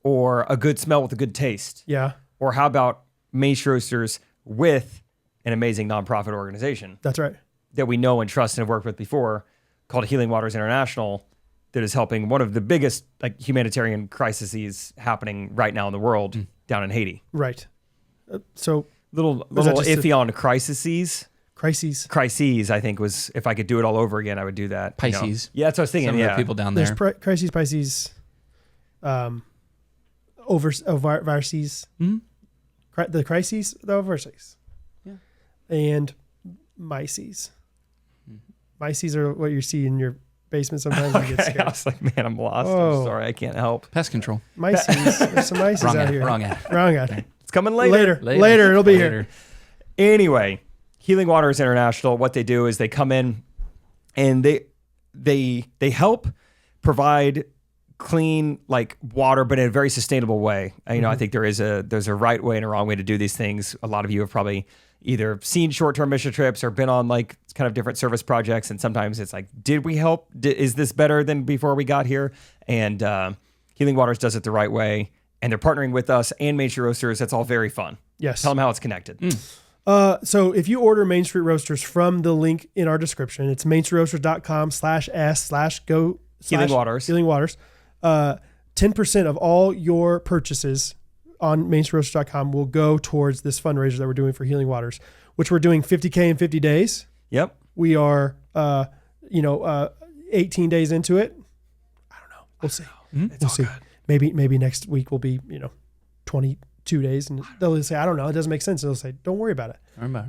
or a good smell with a good taste. Yeah. Or how about Main Street Roasters with an amazing nonprofit organization That's right. that we know and trust and have worked with before, called Healing Waters International, that is helping one of the biggest humanitarian crises happening right now in the world down in Haiti. Right. So Little just iffy on crises. crises. I think was, if I could do it all over again, I would do that. Pisces. Yeah, that's what I was thinking. Some of the people down there. There's crises, Pisces, viruses. The crises, the overseas. Yeah. And myces. Myces are what you see in your basement sometimes. You get I scared. was like, man, I'm lost. Oh. I'm sorry, I can't help. Pest control. Myces. There's some myces Wrong out ad. here. Wrong ad. Wrong ad. It's coming later. Later. It'll be here. Anyway, Healing Waters International, what they do is they come in and they help provide clean water, but in a very sustainable way. I think there's a right way and a wrong way to do these things. A lot of you have probably either seen short-term mission trips or been on kind of different service projects, and sometimes it's like, did we help? Is this better than before we got here? And Healing Waters does it the right way, and they're partnering with us and Main Street Roasters. That's all very fun. Yes. Tell them how it's connected. So if you order Main Street Roasters from the link in our description, it's mainstreetroasters.com/s/go Healing Waters. Healing Waters. 10% of all your purchases on mainstreetroasters.com will go towards this fundraiser that we're doing for Healing Waters, which we're doing 50K in 50 days. Yep. We are, 18 days into it. I don't know. We'll see. It's all good. Maybe next week will be, 22 days, and they'll say, I don't know, it doesn't make sense. And they'll say, don't worry about it.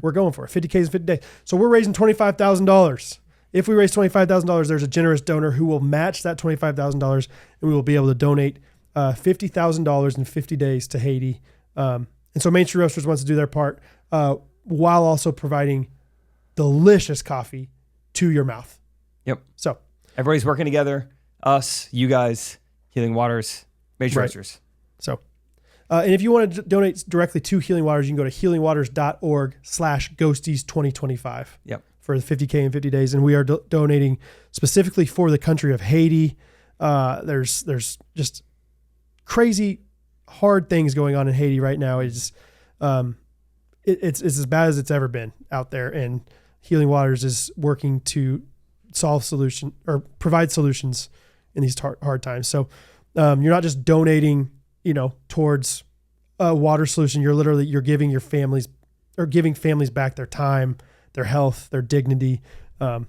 We're going for it. 50K is 50 days. So we're raising $25,000. If we raise $25,000, there's a generous donor who will match that $25,000, and we will be able to donate $50,000 in 50 days to Haiti. And so Main Street Roasters wants to do their part while also providing delicious coffee to your mouth. Yep. So everybody's working together. Us, you guys, Healing Waters, Main Street Roasters. So, and if you want to donate directly to Healing Waters, you can go to healingwaters.org/ghosties2025. Yep. For the 50K in 50 days. And we are donating specifically for the country of Haiti. There's just crazy hard things going on in Haiti right now. It's as bad as it's ever been out there. And Healing Waters is working to provide solutions in these hard times. So you're not just donating, towards a water solution. You're giving families back their time, their health, their dignity. So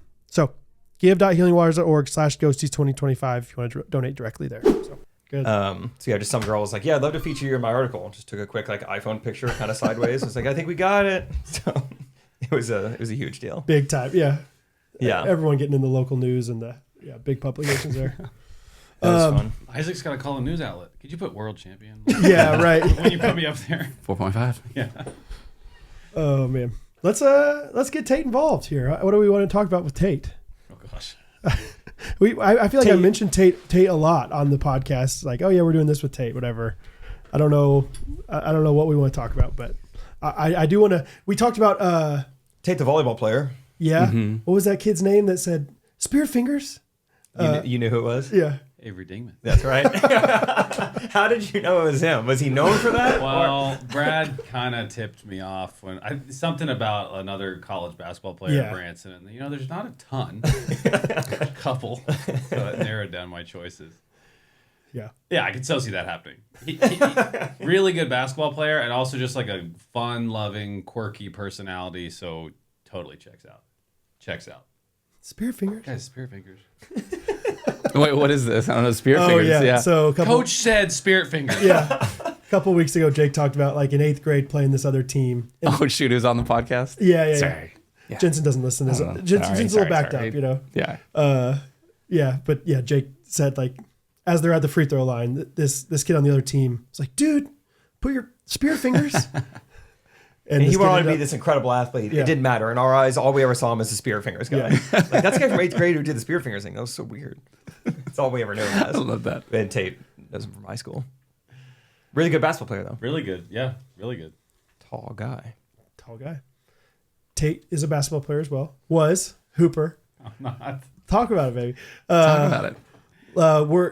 give.healingwaters.org/ghosties2025 if you want to donate directly there. So good. Just some girl was like, yeah, I'd love to feature you in my article. Just took a quick iPhone picture kind of sideways. I was like, I think we got it. So it was a huge deal. Big time. Yeah. Yeah. Everyone getting in the local news and the big publications there. That was fun. Isaac's got to call a news outlet. Could you put world champion? Yeah, right. When you put me up there. 4.5. Yeah. Oh man. Let's get Tate involved here. What do we want to talk about with Tate? Oh gosh. I feel like I mentioned Tate a lot on the podcast. Like, oh yeah, we're doing this with Tate, whatever. I don't know what we want to talk about, but I do want to. We talked about Tate, the volleyball player. Yeah. Mm-hmm. What was that kid's name that said Spirit Fingers? You knew who it was? Yeah. Avery Dingman. That's right. How did you know it was him? Was he known for that? Well, Brad kind of tipped me off when something about another college basketball player, Branson. And there's not a ton, a couple, so it narrowed down my choices. Yeah. Yeah, I could still see that happening. He really good basketball player, and also just like a fun-loving, quirky personality. So totally checks out. Spirit Fingers. Guys, Spirit Fingers. Wait, what is this? I don't know. Spirit fingers. Yeah. So Coach said Spirit Fingers. Yeah. A couple weeks ago, Jake talked about like in 8th grade playing this other team. And Oh shoot, who's on the podcast? yeah. Sorry. Yeah. Jensen doesn't listen. Jensen's a little backed up, you know. Yeah. Yeah, but yeah, Jake said like as they're at the free throw line, this kid on the other team was like, "Dude, put your spear fingers." And this he kid went on to ended be up- this incredible athlete. Yeah. It didn't matter. In our eyes, all we ever saw him as a spear fingers guy. Like, that's the guy from 8th grade who did the spear fingers thing. That was so weird. That's all we ever knew him I as. love that. And Tate does him from high school. Really good basketball player, though. Really good. Yeah, really good. Tall guy. Tall guy. Tate is a basketball player as well. Was Hooper. I'm not. Talk about it, baby. Talk about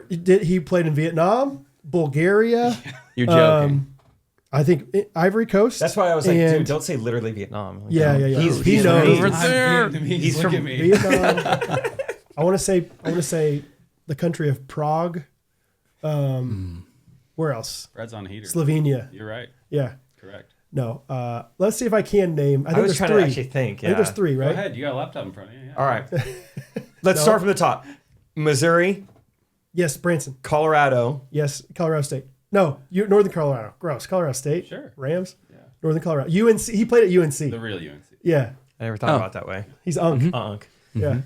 it. He played in Vietnam, Bulgaria. You're joking. I think Ivory Coast. That's why I was like, and- dude, don't say literally Vietnam. Like, Yeah, no. yeah, yeah. He's He Vietnamese. knows. there. He's from look at me. Vietnam. I want to say the country of Prague. Where else? Bread's on a heater. Slovenia. You're right. Yeah. Correct. No. Let's see if I can name. I think was there's trying three. to actually think. I Yeah. think there's three, Go right? ahead. You got a laptop in front of you. Yeah. All right. Let's start from the top. Missouri, Yes, Branson. Colorado. Yes, Colorado State. No, Northern Colorado. Gross. Colorado State. Sure. Rams. Yeah. Northern Colorado. UNC. He played at UNC. The real UNC. Yeah. I never thought about it that way. He's Unk. Unk. Yeah.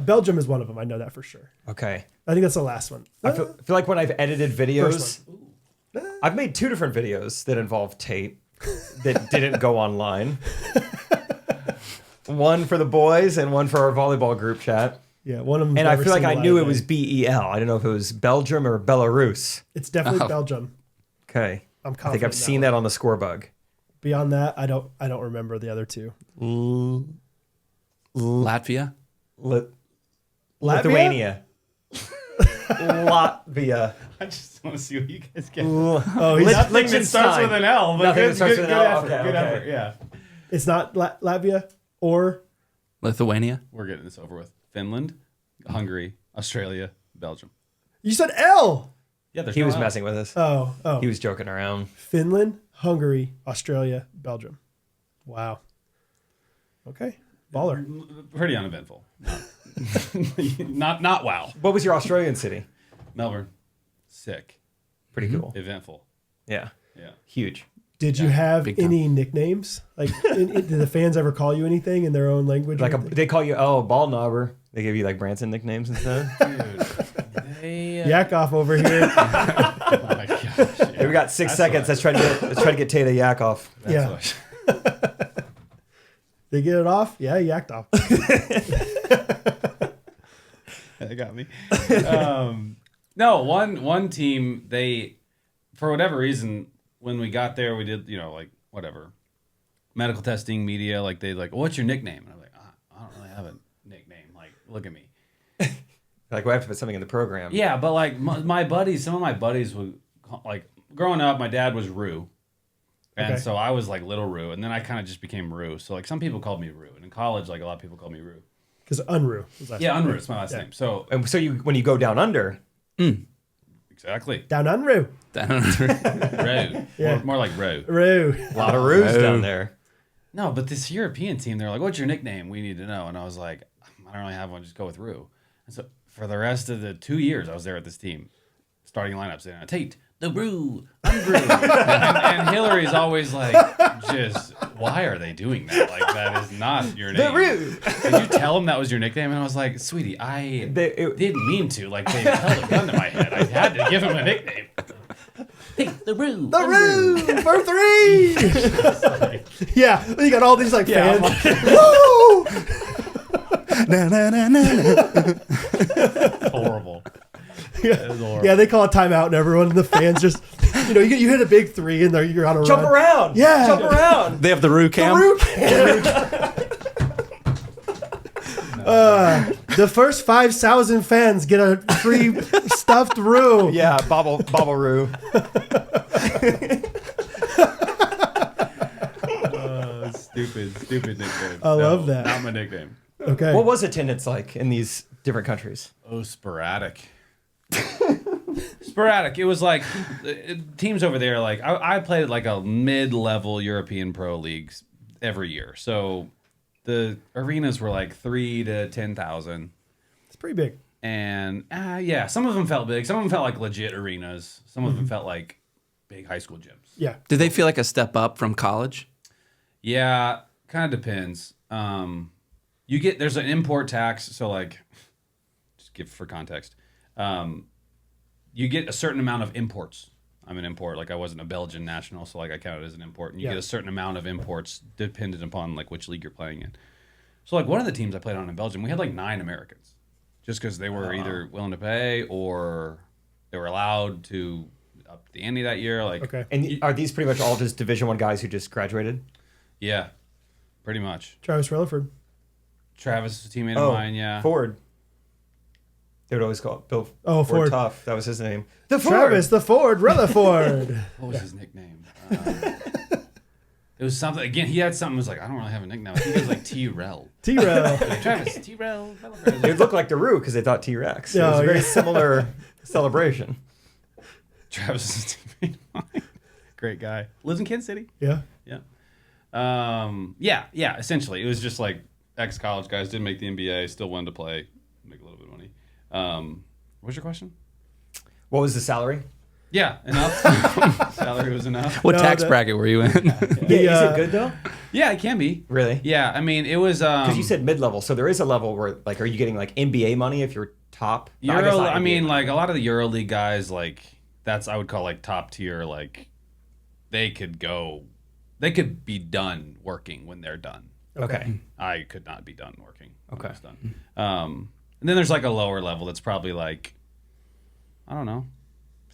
Belgium is one of them. I know that for sure. Okay. I think that's the last one. I feel like when I've edited videos, First I've made 2 different videos that involve Tate that didn't go online. One for the boys and one for our volleyball group chat. Yeah, one of them. And I feel like I knew it was BEL. I don't know if it was Belgium or Belarus. It's definitely Belgium. Okay. I'm I think confident. I've seen that on the score bug. Beyond that, I don't remember the other two. Latvia. Lithuania. Latvia. I just want to see what you guys get. Oh, he's, Nothing that starts with an L, but Nothing that good, starts good, with good an L. effort. Okay, Good okay. effort. Yeah. it's not Latvia or Lithuania. We're getting this over with. Finland, Hungary, Australia, Belgium. you said L. Yeah, there's He no was L. messing with us. Oh, He was joking around. Finland, Hungary, Australia, Belgium. Wow. Okay, baller. Pretty uneventful. Not wow. What was your Australian city? Melbourne, sick, Pretty cool. eventful. Yeah. Yeah. Huge. Did you have big time. any nicknames? Like, did the fans ever call you anything in their own language? Like or anything? they call you ball knobber. They give you like Branson nicknames and stuff. Yak off over here. Oh my gosh. Hey, we got 6 seconds. Let's try to get Tate a yak off. Yeah. They get it off? Yeah, he yacked off. They got me. No, one team, they, for whatever reason, when we got there, we did, like, whatever. Medical testing, media, like, they like, what's your nickname? And I'm like, I don't really have a nickname. Like, look at me. Like we have to put something in the program. Yeah, but like my buddies, some of my buddies would, like, growing up, my dad was Rue. And Okay. so I was like little Rue, and then I kind of just became Rue. So like some people called me Rue, and in college, like a lot of people called me Rue. Because Unruh was last Yeah, name. Unrue, it's my last name. So And so when you go down under, exactly, Down Unruh. Rue, Yeah. more like Rue. Ruh. a lot of roos down there. No, but this European team, they're like, "What's your nickname? We need to know." And I was like, "I don't really have one. Just go with Rue." And so for the rest of the 2 years I was there at this team, starting lineups, and Tate, the Rue, I'm Rue, and Hillary's always like, "Just why are they doing that? Like that is not your name." The Rue. Did you tell them that was your nickname? And I was like, "Sweetie, I didn't mean to. Like they held a gun to my head. I had to give him a nickname." Tate, the Rue, The Ruh for three. Yeah, you got all these like fans. Woo! horrible. Yeah, they call a timeout, and everyone in the fans just, you hit a big three, and you're on a Jump run. around. Yeah. Jump around. They have the Roo cam. Ruh can. The first 5,000 fans get a free stuffed Ruh. Yeah, bobble roo. Stupid nickname. I love that. Not my nickname. Okay. What was attendance like in these different countries? Oh, sporadic. Sporadic. It was like teams over there. Like I played at like a mid-level European pro leagues every year, so the arenas were like 3,000 to 10,000. It's pretty big. And yeah, some of them felt big. Some of them felt like legit arenas. Some of them felt like big high school gyms. Yeah. Did they feel like a step up from college? Yeah, kind of depends. There's an import tax, so like, just give for context, you get a certain amount of imports. I'm an import, like I wasn't a Belgian national, so like I counted as an import, and you get a certain amount of imports dependent upon like which league you're playing in. So like one of the teams I played on in Belgium, we had like 9 Americans, just because they were either willing to pay or they were allowed to up the ante that year. Like, Okay. And are these pretty much all just Division I guys who just graduated? yeah, pretty much. Travis Rutherford. Travis is a teammate of mine. Yeah, Ford. They would always call it Bill. Oh, Ford. Tough. That was his name. The Ford. Travis the Ford Rutherford. what was his nickname? It was something. Again, he had something. It was like, I don't really have a nickname. I think it was like T-Rel. T-Rel. Travis T-Rel. It would look like the Roo because they thought T-Rex. It was a very similar celebration. Travis is a teammate of mine. Great guy. Lives in Kansas City. Yeah. Yeah. Essentially, it was just like ex-college guys didn't make the NBA, still wanted to play, make a little bit of money. What was your question? What was the salary? Yeah, enough. Salary was enough. What tax bracket were you in? Is it good though? Yeah, it can be. Really? Yeah, I mean, it was. Because you said mid-level, so there is a level where, like, are you getting like NBA money if you're top? I mean, like a lot of the EuroLeague guys, like that's I would call like top tier. Like they could be done working when they're done. Okay. I could not be done working. When I was done. And then there's like a lower level that's probably like, I don't know,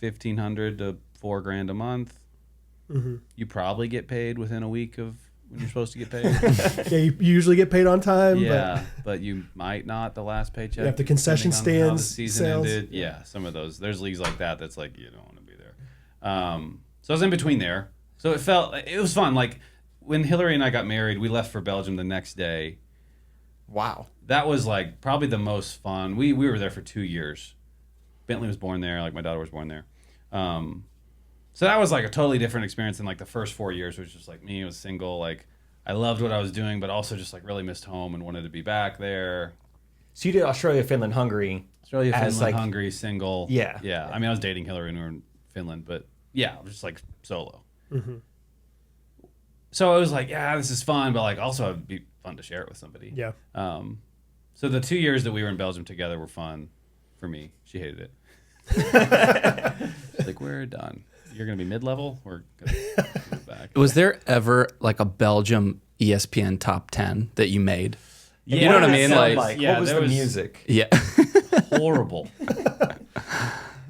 $1,500 to $4,000 a month. Mm-hmm. You probably get paid within a week of when you're supposed to get paid. Yeah, you usually get paid on time. Yeah, but you might not the last paycheck. Yeah, if the concession depending on how the stands season sales. ended. Yeah, some of those. There's leagues like that that's like you don't want to be there. So I was in between there. So it was fun. Like when Hillary and I got married, we left for Belgium the next day. Wow. That was like probably the most fun. We were there for 2 years. Bentley was born there. Like my daughter was born there. So that was like a totally different experience than like the first 4 years, which was just like me. I was single. Like I loved what I was doing, but also just like really missed home and wanted to be back there. So you did Australia, Finland, Hungary. Australia, as, Finland, like, Hungary, single. Yeah. Yeah. I mean, I was dating Hillary when we were in Finland, but yeah, I was just like solo. Mm-hmm. So it was like, yeah, this is fun, but like also it'd be fun to share it with somebody. Yeah. So the 2 years that we were in Belgium together were fun for me. She hated it. She's like, we're done. You're going to be mid-level? We're going to move back. Was there ever like a Belgium ESPN top 10 that you made? Yeah, You know what I mean? Like, yeah, what was there the was- music? yeah. Horrible.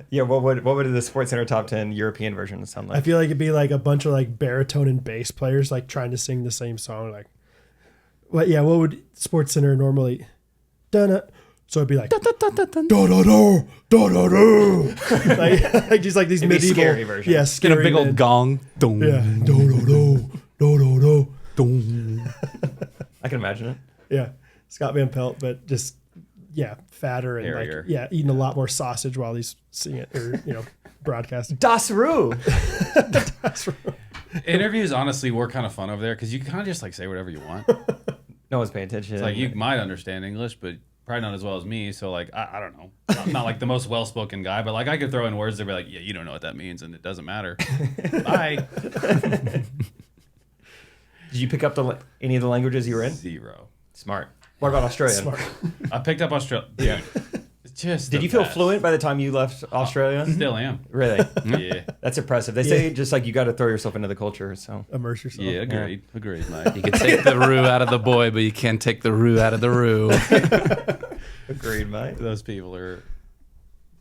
Yeah, what would the Sports Center top 10 European version sound I like? feel like it'd be like a bunch of like baritone and bass players like trying to sing the same song. Like, what would Sports Center normally? Dun So it'd be like da da da da da da da da da. Like just like these It'd be medieval scary version. Yeah, Get scary a big old men. gong. Dong, Yeah. Do do do do do do. dong. I can imagine it. Yeah. Scott Van Pelt, but just fatter and Hairier. like eating a lot more sausage while he's singing it or broadcasting. Das Roo. Interviews, honestly, were kind of fun over there because you can kind of just like say whatever you want. No one's paying attention. It's like you might understand English, but probably not as well as me. So like I don't know, not like the most well-spoken guy, but like I could throw in words that be like, yeah, you don't know what that means, and it doesn't matter. Bye. Did you pick up any of the languages you were in? 0. Smart. What about Australian? Smart. I picked up Australia. Dude, it's just. Did the you feel best. fluent by the time you left Australia? Still am. Really? Yeah. That's impressive. They say just like you got to throw yourself into the culture. So Immerse yourself. Yeah. Agreed. Agreed, mate. You can take the roux out of the boy, but you can't take the roux out of the roux. agreed, mate. Those people are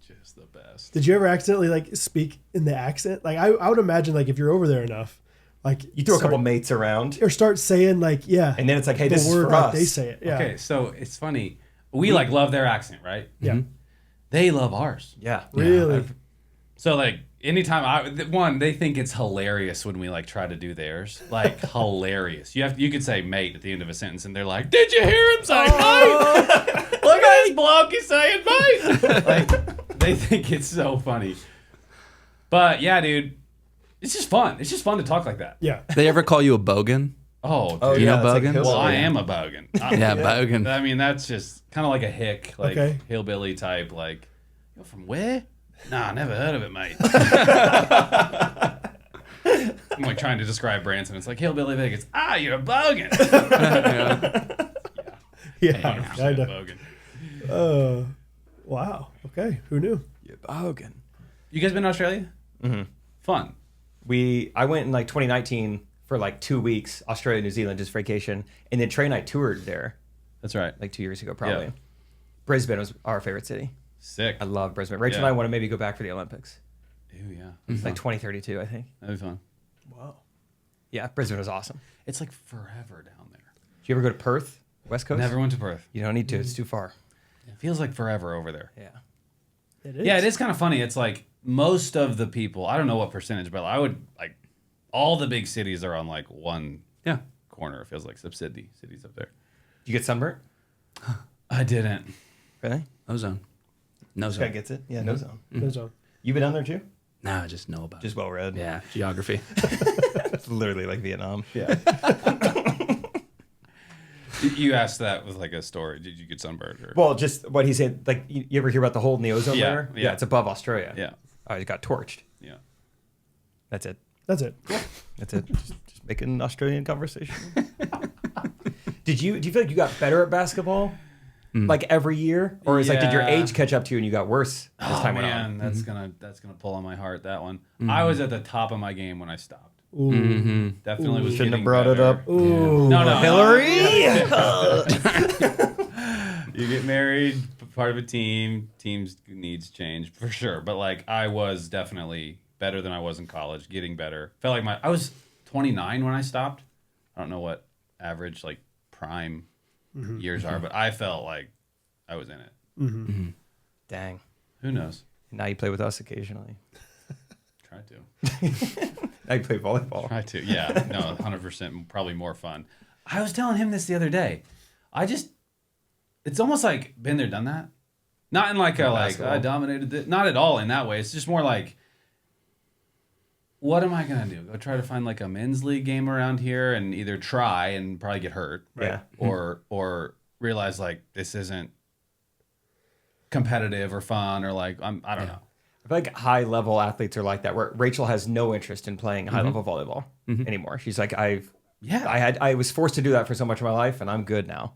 just the best. Did you ever accidentally like speak in the accent? Like I would imagine like if you're over there enough, like You threw a couple mates around, or start saying like and then it's like, hey, the this is word for like us. they say it. Yeah. Okay, so it's funny. We like love their accent, right? Yeah. They love ours. Yeah. Really? So like anytime they think it's hilarious when we like try to do theirs. Like hilarious. You could say mate at the end of a sentence and they're like, did you hear him say mate? Look at this bloke, he's saying mate. Like they think it's so funny. But yeah, dude, it's just fun. It's just fun to talk like that. Yeah. They ever call you a bogan? Oh, Oh, dude. You yeah. know it's like Bogan? hillbilly. Well, I am a bogan. Yeah, bogan. I mean, that's just kind of like a hick, like Okay. hillbilly type, like, you're from where? Nah, never heard of it, mate. I'm like trying to describe Branson. It's like Hillbilly Vegas. Ah, you're a bogan. Yeah. 100% I know. bogan. Wow. Okay. Who knew? You're bogan. You guys been to Australia? Mm-hmm. Fun. I went in like 2019 for like 2 weeks, Australia, New Zealand, just vacation. And then Trey and I toured there That's right. like 2 years ago, probably. Yeah. Brisbane was our favorite city. Sick. I love Brisbane. Rachel and I want to maybe go back for the Olympics. Ew, yeah. It's like 2032, I think. That'd be fun. Wow. Yeah, Brisbane was awesome. It's like forever down there. Did you ever go to Perth, West Coast? Never went to Perth. You don't need to. It's too far. It feels like forever over there. Yeah. It is. Yeah, it is kind of funny. It's like most of the people, I don't know what percentage, but I would like all the big cities are on like one corner. It feels like cities up there. Did you get sunburnt? I didn't. Really? Ozone. No This guy zone. gets it. Yeah, no zone. No zone. You been down there too? Nah, I just know about Just it. well read. Yeah, geography. It's literally like Vietnam. Yeah. You asked that with like a story. Did you get sunburned? Or? Well, just what he said. Like, you ever hear about the hole in the ozone Yeah, layer? yeah. It's above Australia. Yeah. It got torched. Yeah. That's it. That's it. That's it. just making an Australian conversation. Do you feel like you got better at basketball, like every year, or is like did your Yeah. age catch up to you and you got worse as Oh time went man, on? that's gonna pull on my heart. That one. I was at the top of my game when I stopped. Ooh. Definitely was. Shouldn't have getting brought it better. up. Ooh. No, Hillary. You get married, part of a team. Teams needs change for sure. But like, I was definitely better than I was in college. Getting better. Felt like I was 29 when I stopped. I don't know what average like prime years are, but I felt like I was in it. Dang. Who knows? Now you play with us occasionally. Try to. Now you play volleyball. Try to. Yeah. No, 100% probably more fun. I was telling him this the other day. It's almost like been there, done that. Not in like a like Basketball. I dominated it. Not at all in that way. It's just more like, what am I gonna do? Go try to find like a men's league game around here and either try and probably get hurt, Yeah. or realize like this isn't competitive or fun or like I don't know. I feel like high level athletes are like that, where Rachel has no interest in playing high level volleyball anymore. She's like, I was forced to do that for so much of my life, and I'm good now.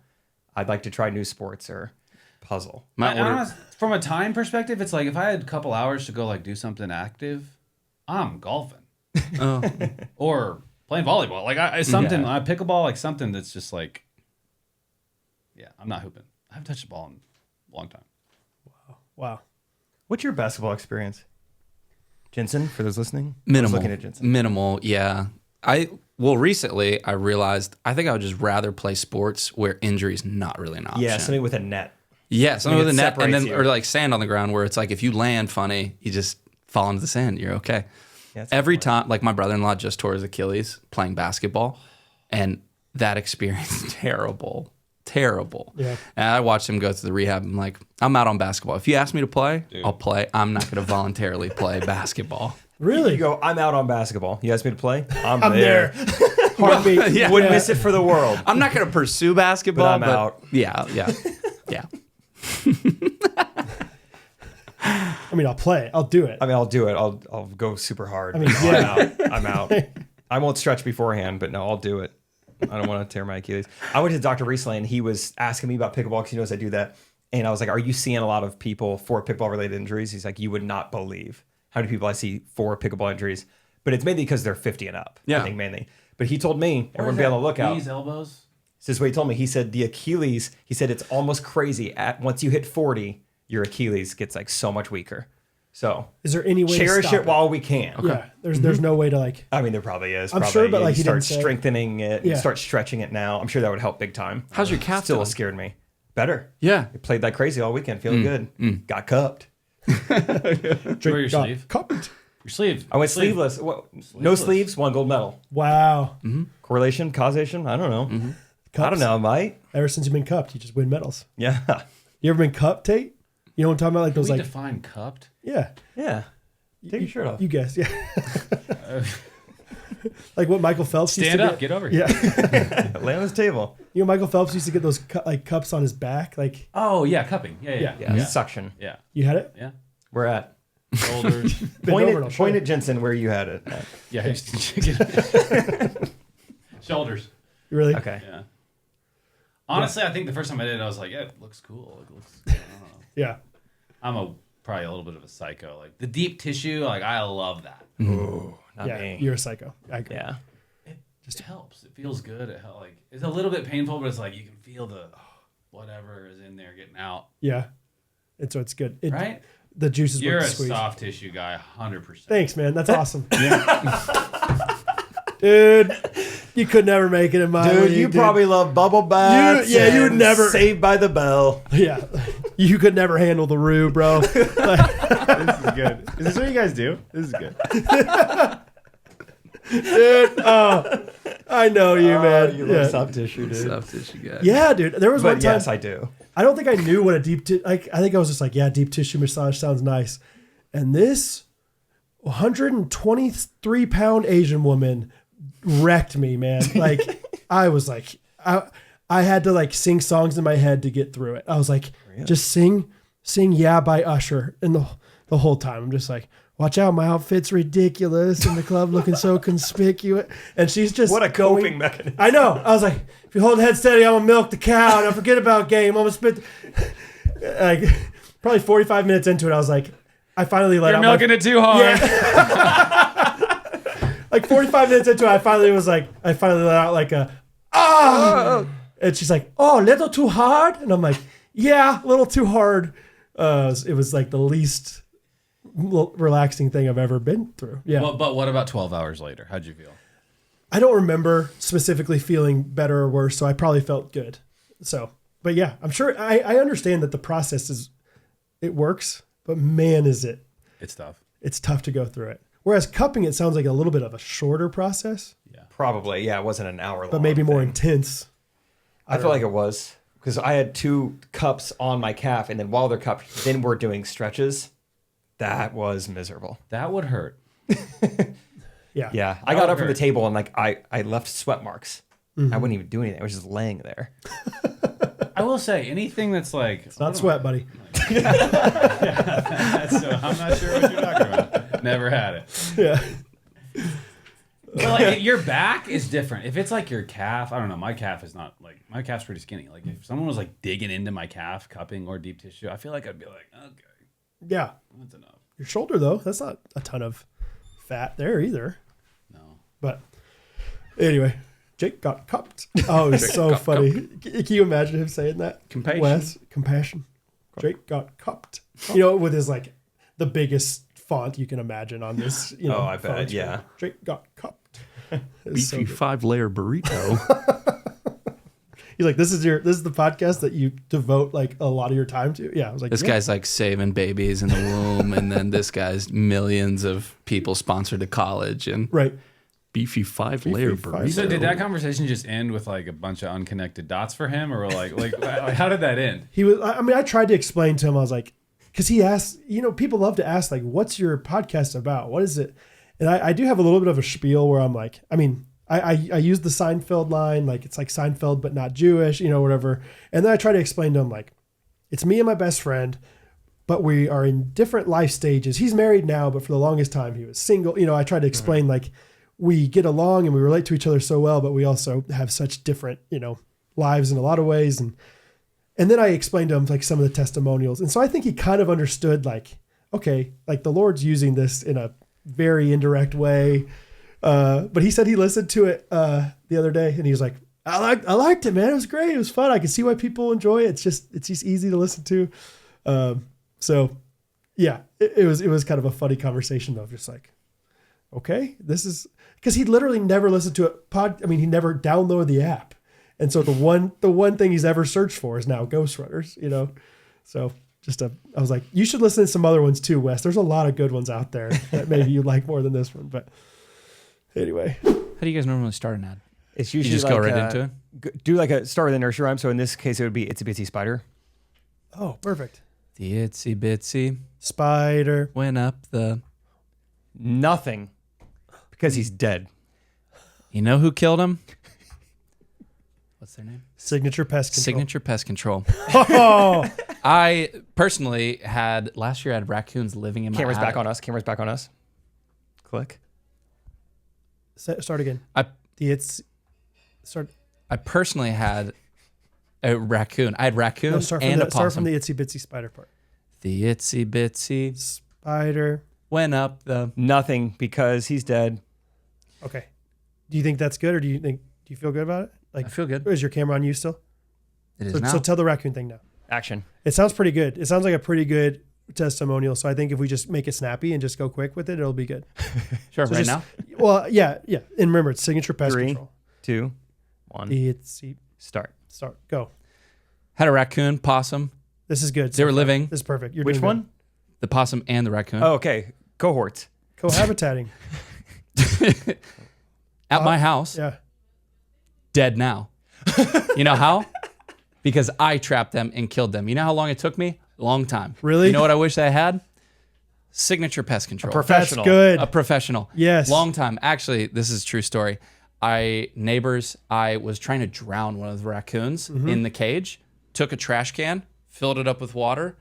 I'd like to try new sports or puzzle. From a time perspective, it's like if I had a couple hours to go like do something active, I'm golfing or playing volleyball. Like I pickleball, like something that's just like, I'm not hooping. I haven't touched the ball in a long time. Wow. What's your basketball experience, Jensen? For those listening, Minimal. I was looking at Jensen. Minimal, yeah. Recently I realized I think I would just rather play sports where injury is not really an option. Yeah, something with a net. Yeah, something with a net, and then separates you. or like sand on the ground where it's like if you land funny, you just fall into the sand. You're okay. Yeah, that's Every time, like my brother-in-law just tore his Achilles playing basketball, and that experience terrible. Yeah. And I watched him go through the rehab. I'm like, I'm out on basketball. If you ask me to play, I'll play. I'm not going to voluntarily play basketball. Really? You go, I'm out on basketball. You asked me to play? I'm there. Heartbeat. Yeah. Wouldn't miss it for the world. I'm not going to pursue basketball, But I'm out. Yeah. I mean, I'll play. I'll do it. I mean, I'll do it. I'll go super hard. I mean, No, yeah. I'm out. I won't stretch beforehand, but no, I'll do it. I don't want to tear my Achilles. I went to the doctor recently, and he was asking me about pickleball because he knows I do that. And I was like, are you seeing a lot of people for pickleball-related injuries? He's like, you would not believe how many people I see for pickleball injuries. But it's mainly because they're 50 and up, I think mainly. But he told me, everyone be on the lookout. Knees, elbows. This is what he told me. He said the Achilles, he said it's almost crazy. Once you hit 40, your Achilles gets like so much weaker. So Is there any way cherish to stop it while we can. Yeah. There's no way to like. I mean, there probably is. I'm probably. sure, but like you he start didn't say. strengthening it, you Yeah. start stretching it now. I'm sure that would help big time. How's your calf Still doing? scared me. Better. Yeah. I played like crazy all weekend, feeling good. Got cupped. Wear your sleeve. Cupped. Your sleeve. I went sleeveless. No sleeves, won gold medal. Wow. Correlation, causation? I don't know. I don't know, mate. Ever since you've been cupped, you just win medals. Yeah. You ever been cupped, Tate? You know what I'm talking about? Like Can those we like. define cupped? Yeah. Yeah. Take your shirt off. You guess. Yeah. Like what Michael Phelps used Stand to up. Get over Yeah. here. Lay on this table. You know, Michael Phelps used to get those like cups on his back. Like Oh yeah, cupping. Yeah. Yeah. Suction. Yeah. you had it. Yeah. We're at. shoulders. Bend over and I'll show Point you. at Jensen where you had it. Yeah, shoulders. Really? Okay. Yeah. Honestly, I think the first time I did it, I was like, yeah, it looks cool. It looks, I don't know. Yeah. I'm probably a little bit of a psycho. Like the deep tissue, like I love that. Ooh, not Yeah. me. You're a psycho. I agree. Yeah. It helps. It feels good. Like it's a little bit painful, but it's like you can feel the whatever is in there getting out. Yeah. And so it's good. Right? The juices You're work a to squeeze. soft tissue guy, 100%. Thanks, man. That's awesome. Dude, you could never make it in my Dude, league, you probably love bubble baths. you would and never- Saved by the Bell. Yeah. You could never handle the Rue, bro. This is good. Is this what you guys do? This is good. Dude, oh, I know you, man. You yeah. love soft tissue, dude. Soft tissue guy. Yeah, dude. There was one But time. yes, I do. I don't think I knew what a deep I think I was just like, yeah, deep tissue massage sounds nice. And this 123-pound Asian woman wrecked me, man. Like I was like, I had to like sing songs in my head to get through it. I was like, just sing Yeah by Usher. And the whole time I'm just like, watch out, my outfit's ridiculous in the club looking so conspicuous. And she's just What a coping mechanism. I know. I was like, if you hold the head steady, I'm gonna milk the cow. Don't forget about game. I'm gonna spit. Like, probably 45 minutes into it, I was like, I finally let You're out. milking it too hard. Yeah. Like 45 minutes into it, I finally let out like a and she's like, oh, a little too hard, and I'm like, yeah, a little too hard. It was like the least relaxing thing I've ever been through. Yeah. But what about 12 hours later? How'd you feel? I don't remember specifically feeling better or worse, so I probably felt good. So, but yeah, I'm sure I understand that the process it works, but man, is it. It's tough. It's tough to go through it. Whereas cupping, it sounds like a little bit of a shorter process, Probably, yeah. It wasn't an hour long. but maybe more thing. intense. I feel like it was because I had 2 cups on my calf, and then while they're cupped, then we're doing stretches. That was miserable. That would hurt. Yeah. Yeah, I got up from the table and like I left sweat marks. I wouldn't even do anything. I was just laying there. I will say anything that's like It's not sweat, buddy. So I'm not sure what you're talking about. Never had it. Yeah. But like your back is different. If it's like your calf, I don't know. My calf is not like my calf's pretty skinny. Like if someone was like digging into my calf, cupping or deep tissue, I feel like I'd be like, okay, Yeah. that's enough. Your shoulder, though, that's not a ton of fat there either. No. But anyway, Jake got cupped. Oh, it was so funny. Can you imagine him saying that? Compassion. Wes, compassion. Jake got cupped. You know, with his like the biggest font you can imagine on this. You know, Oh, I bet, phone screen. yeah. Jake got cupped. It was so Beefy good. 5-layer burrito. He's like, this is the podcast that you devote like a lot of your time to. Yeah, I was like, This yeah. guy's like saving babies in the womb, and then this guy's millions of people sponsored to college and right. beefy 5-layer Beefy burrito. So did that conversation just end with like a bunch of unconnected dots for him, or like how did that end? He was. I mean, I tried to explain to him. I was like, because he asked. You know, people love to ask like, "What's your podcast about? What is it?" And I do have a little bit of a spiel where I'm like, I mean, I use the Seinfeld line, like it's like Seinfeld but not Jewish, you know, whatever. And then I try to explain to him like, it's me and my best friend, but we are in different life stages. He's married now, but for the longest time he was single. You know, I tried to explain like we get along and we relate to each other so well, but we also have such different, you know, lives in a lot of ways. And then I explained to him like some of the testimonials. And so I think he kind of understood like, okay, like the Lord's using this in a very indirect way. But he said he listened to it the other day and he was like, I liked it, man. It was great. It was fun. I can see why people enjoy it. It's just easy to listen to. So yeah, it was kind of a funny conversation though. Just like, okay, this is because he literally never listened to it. I mean, he never downloaded the app. And so the one thing he's ever searched for is now Ghostrunners, you know? So I was like, you should listen to some other ones too, Wes. There's a lot of good ones out there that maybe you like more than this one, but anyway. How do you guys normally start an ad? It's You usually just go right into it? Do like a start with a nursery rhyme. So in this case, it would be Itsy Bitsy Spider. Oh, perfect. The itsy bitsy Spider. went up the... Nothing, because he's dead. You know who killed him? What's their name? Signature Pest Control. Signature Pest Control. Oh, I personally had last year. I had raccoons living in my Camera's back attic. on us. Camera's back on us. Click. start again. I Start. I personally had a raccoon. I had raccoon No, start and a start from possum. the itsy bitsy spider part. The itsy bitsy Spider. went up the. Nothing because he's dead. Okay. Do you think that's good, or do you feel good about it? Like, I feel good. is your camera on you still? It is So, now. so tell the raccoon thing now. Action. It sounds pretty good. It sounds like a pretty good testimonial. So I think if we just make it snappy and just go quick with it, it'll be good. Sure, So right just- now. Well, yeah. And remember, it's Signature Pest 3, Control. 2, 1. Itsy. Start. Start. Go. Had a raccoon, possum. This is good. They were living. This is perfect. You're Which doing one? The possum and the raccoon. Oh, okay. Cohorts. Good. Cohabitating. At my house, Yeah. dead now. You know how? Because I trapped them and killed them. You know how long it took me? Long time. Really? You know what I wish I had? Signature Pest Control. That's Professional. good. A professional. Yes. Long time. Actually, this is a true story. I was trying to drown one of the raccoons Mm-hmm. in the cage, took a trash can, filled it up with water,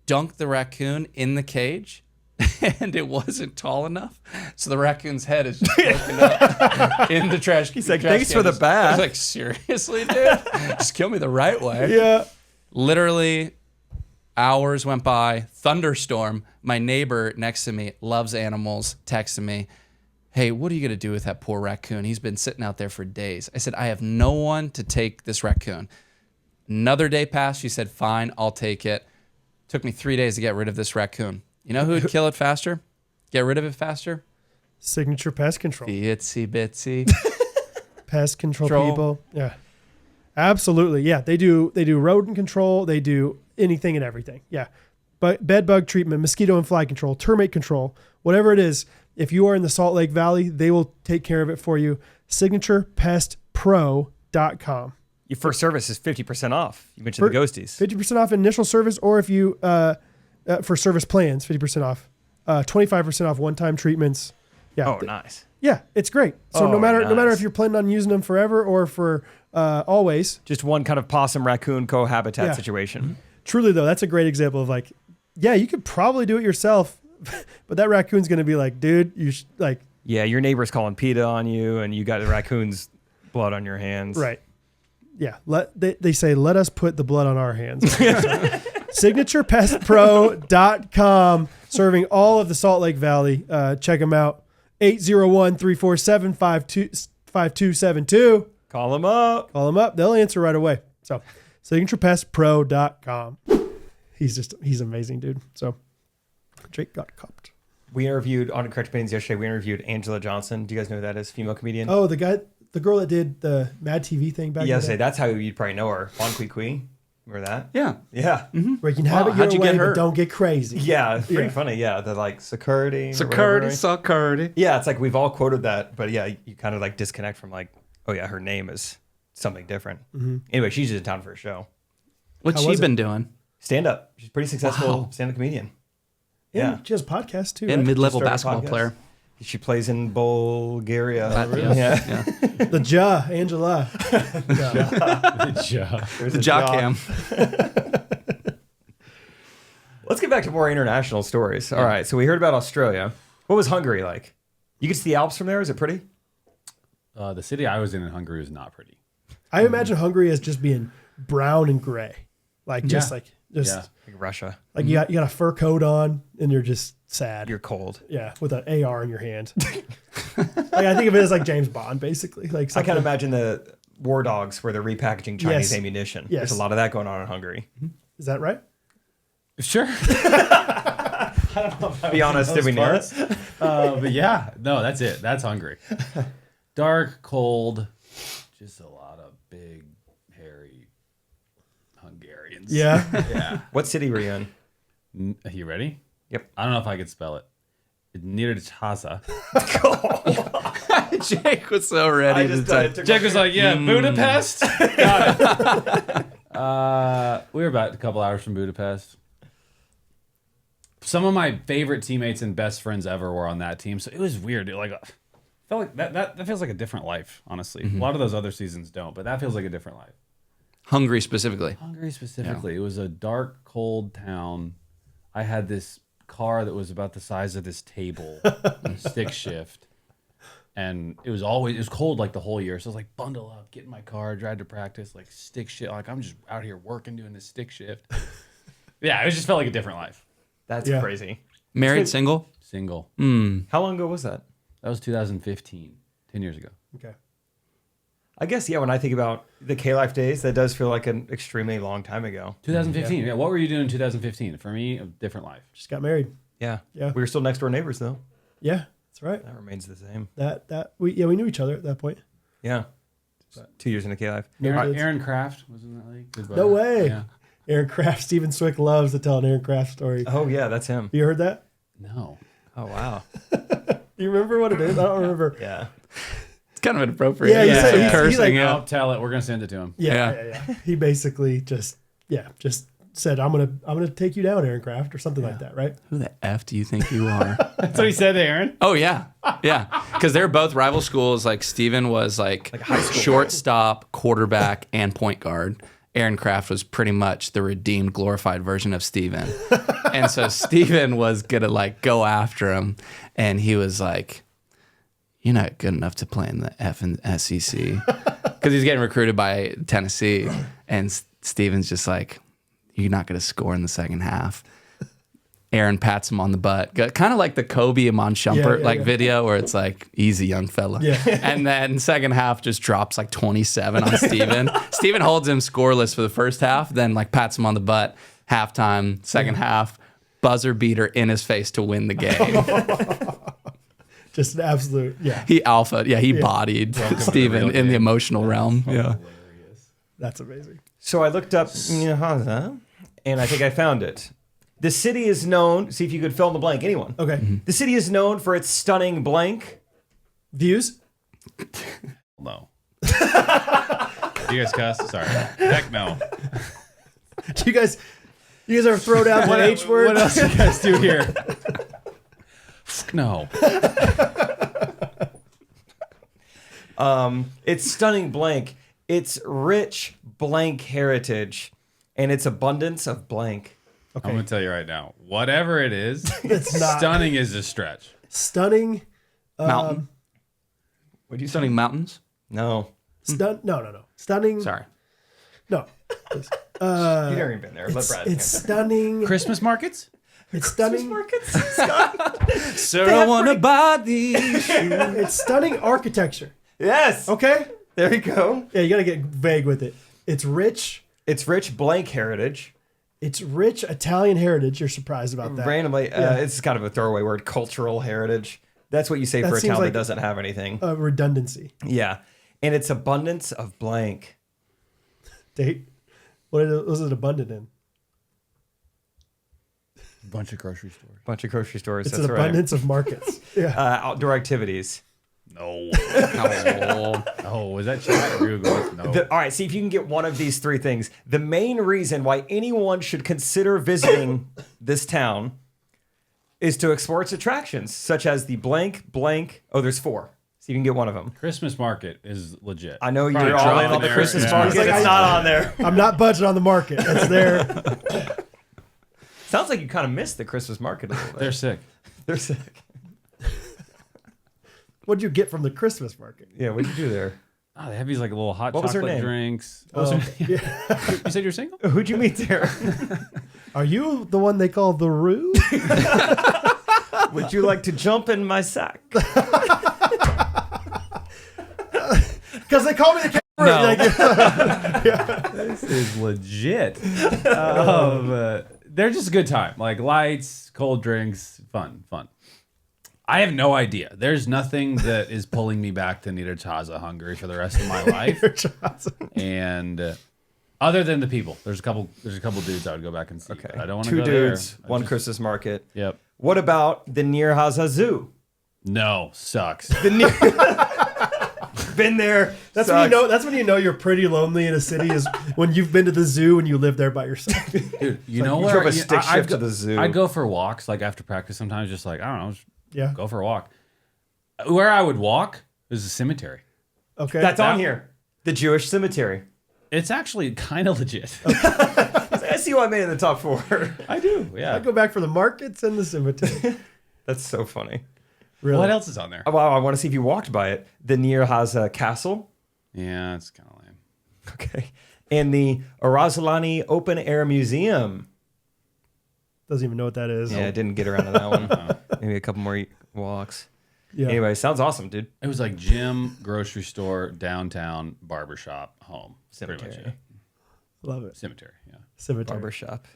dunked the raccoon in the cage, and it wasn't tall enough. So the raccoon's head is just broken up in the trash. He's like, "Thanks for the bath." I was like, seriously, dude? Just kill me the right way. Yeah. Literally, hours went by, thunderstorm. My neighbor next to me loves animals, texted me, hey, what are you going to do with that poor raccoon? He's been sitting out there for days. I said, I have no one to take this raccoon. Another day passed. She said, fine, I'll take it. Took me 3 days to get rid of this raccoon. You know who would kill it faster? Get rid of it faster? Signature Pest Control. The itsy bitsy. Pest control Control. people. Yeah. Absolutely. Yeah. They do rodent control. They do anything and everything. Yeah. But bed bug treatment, mosquito and fly control, termite control, whatever it is, if you are in the Salt Lake Valley, they will take care of it for you. SignaturePestPro.com. Your first service is 50% off. You mentioned the ghosties. 50% off initial service, or if you, for service plans, 50% off. 25% off one-time treatments. Yeah. Oh, nice. Yeah, it's great. So Oh, no matter nice. if you're planning on using them forever or for always, Just one kind of possum raccoon cohabitat Yeah. situation. truly though, that's a great example of like, yeah, you could probably do it yourself, but that raccoon's going to be like, dude, like, Yeah, your neighbor's calling PETA on you, and you got the raccoon's blood on your hands. right. Yeah. They say, let us put the blood on our hands. SignaturePestPro.com, serving all of the Salt Lake Valley. Check them out. 801-347-5272. Call them up. Call them up. They'll answer right away. So SignaturePestPro.com. He's amazing, dude. So Jake got cupped. We interviewed on Correct Opinions yesterday. We interviewed Angela Johnson. Do you guys know who that is? Female comedian. Oh, the girl that did the Mad TV thing back in the Yesterday. day. That's how you'd probably know her. Bon Kui Kui. Remember that? Yeah. Yeah. Where you can have Wow, it how'd your you way, get her? but don't get crazy. Yeah, it's pretty Yeah. funny. Yeah, the like security. Security. Yeah, it's like we've all quoted that, but yeah, you kind of like disconnect from like, oh yeah, her name is something different. Anyway, she's just in town for a show. What's How she was been doing? Stand up. She's a pretty successful Wow. stand up comedian. Yeah. Yeah. She has podcasts too. And Right? mid-level Started a basketball podcast. player. She plays in Bulgaria. Yeah. The Angela. There's The a jock jaw. cam. Let's get back to more international stories. All right, so we heard about Australia. What was Hungary like? You get to the Alps from there. Is it pretty? The city I was in Hungary was not pretty. I imagine Hungary as just being brown and gray. Like just Yeah. just Yeah. Like Russia. like you got a fur coat on and you're just sad. You're cold. Yeah, with an AR in your hand. Like I think of it as like James Bond, basically. Like I something. can't imagine the war dogs where they're repackaging Chinese Yes. ammunition. Yes. There's a lot of that going on in Hungary. Is that right? Sure. Be honest, did we know it? But yeah, no, that's it. That's Hungary. Dark, cold, just a lot of big, hairy Hungarians. Yeah. Yeah. What city were you in? Are you ready? Yep. I don't know if I could spell it. Nirchaza. Jake was so ready to type. Jake was like, yeah, Budapest. Got it. We were about a couple hours from Budapest. Some of my favorite teammates and best friends ever were on that team, so it was weird. Like felt like that feels like a different life, honestly. A lot of those other seasons don't, but that feels like a different life. Hungary specifically. Hungary specifically. It was a dark, cold town. I had this car that was about the size of this table, stick shift. And it was cold like the whole year. So I was like, bundle up, get in my car, drive to practice, like stick shift. Like I'm just out here working, doing this stick shift. Yeah, it just felt like a different life. That's crazy. Married, single? Single. How long ago was that? That was 2015, 10 years ago. Okay. I guess, yeah, when I think about the K-Life days, that does feel like an extremely long time ago. 2015. Yeah. What were you doing in 2015? For me, a different life. Just got married. Yeah. Yeah. We were still next door neighbors, though. Yeah, that's right. That remains the same. We knew each other at that point. Yeah. 2 years into K-Life. Aaron Kraft was in that league. Good No buddy. way. Yeah. Aaron Kraft. Steven Swick loves to tell an Aaron Kraft story. Oh, yeah, that's him. You heard that? No. Oh, wow. You remember what it is? I don't remember. Yeah. It's kind of inappropriate. Yeah, you said Some he's cursing. like, yeah. I'll tell it. We're gonna send it to him. Yeah. He basically just said, I'm gonna take you down, Aaron Kraft, or something like that, right? Who the F do you think you are? That's what he said to Aaron. Oh, yeah. Yeah. Because they're both rival schools. Like, Steven was like high school. shortstop, quarterback, and point guard. Aaron Kraft was pretty much the redeemed, glorified version of Steven. And so Steven was going to like go after him. And he was like, you're not good enough to play in the effing SEC. Because he's getting recruited by Tennessee. And Steven's just like, you're not going to score in the second half. Aaron pats him on the butt. Kind of like the Kobe Amon Shumpert video where it's like, easy, young fella. Yeah. And then second half just drops like 27 on Steven. Steven holds him scoreless for the first half, then like pats him on the butt. Halftime, second half, buzzer beater in his face to win the game. Just an absolute, He bodied Steven in the emotional realm. Yeah. That's amazing. So I looked up Nyíregyháza, and I think I found it. The city is known, see if you could fill in the blank, anyone. Okay. The city is known for its stunning blank. Views? No. You guys cuss? Sorry. Heck no. Do you guys ever throw down the H word? What else do you guys do here? No. It's stunning blank. It's rich blank heritage, and its abundance of blank. Okay. I'm going to tell you right now. Whatever it is, It's not. stunning is a stretch. Stunning. Mountain. Would you say? Stunning mountains. No. No. Stunning. Sorry. No. Please. You've never even been there. Let Brad It's answer. stunning. Christmas markets? It's stunning. So I want to buy these. It's stunning architecture. Yes. Okay? There you go. Yeah, you got to get vague with it. It's rich. It's rich blank heritage. It's rich Italian heritage. You're surprised about that. Randomly, it's kind of a throwaway word, cultural heritage. That's what you say That for a seems town like that doesn't have anything. Redundancy. Yeah. And its abundance of blank. Tate, what was it abundant in? Bunch of grocery stores. Bunch of grocery stores. It's That's an right. abundance of markets. Yeah. Outdoor activities. No. Oh, was that chat or Google? No. All right, see if you can get one of these three things. The main reason why anyone should consider visiting this town is to explore its attractions, such as the blank, blank. Oh, there's four. See if you can get one of them. Christmas market is legit. I know Probably you're all in dropping on the there. Christmas Yeah. market. It's like, It's not on there. I'm not budging on the market. It's there. Sounds like you kind of missed the Christmas market a little bit. They're sick. They're sick. What'd you get from the Christmas market? Yeah, what'd you do there? Oh, they have these like little hot What was her chocolate name? drinks. Yeah. You said you're single? Who'd you meet there? Are you the one they call the Roo? Would you like to jump in my sack? Because they call me the No. This is legit. They're just a good time. Like lights, cold drinks, fun. I have no idea. There's nothing that is pulling me back to Nyíregyháza, Hungary for the rest of my life. And other than the people, there's a couple dudes I would go back and see. Okay. But I don't want to Two go dudes, there. one Christmas market. Yep. What about the Nyíregyháza Zoo? No, sucks. Been there. That's when you know. That's when you know you're pretty lonely in a city. Is when you've been to the zoo and you live there by yourself. Dude, you know you where drove a I'd stick shift go- to the zoo. I'd go for walks like after practice sometimes, just like I don't know, just Yeah. go for a walk. Where I would walk is a cemetery. Okay. That's on here. The Jewish cemetery. It's actually kind of legit. I see why I made it in the top 4. I do. Yeah. I go back for the markets and the cemetery. That's so funny. Really? What else is on there? Oh, wow, I want to see if you walked by it. The Nierhaza Castle. Yeah, it's kind of lame. Okay. And the Orazalani Open Air Museum. Doesn't even know what that is. Yeah, I didn't get around to that one. Maybe a couple more walks. Yeah. Anyway, sounds awesome, dude. It was like gym, grocery store, downtown, barbershop, home. Pretty much Cemetery. it. Love it. Cemetery, yeah. Cemetery. Barbershop.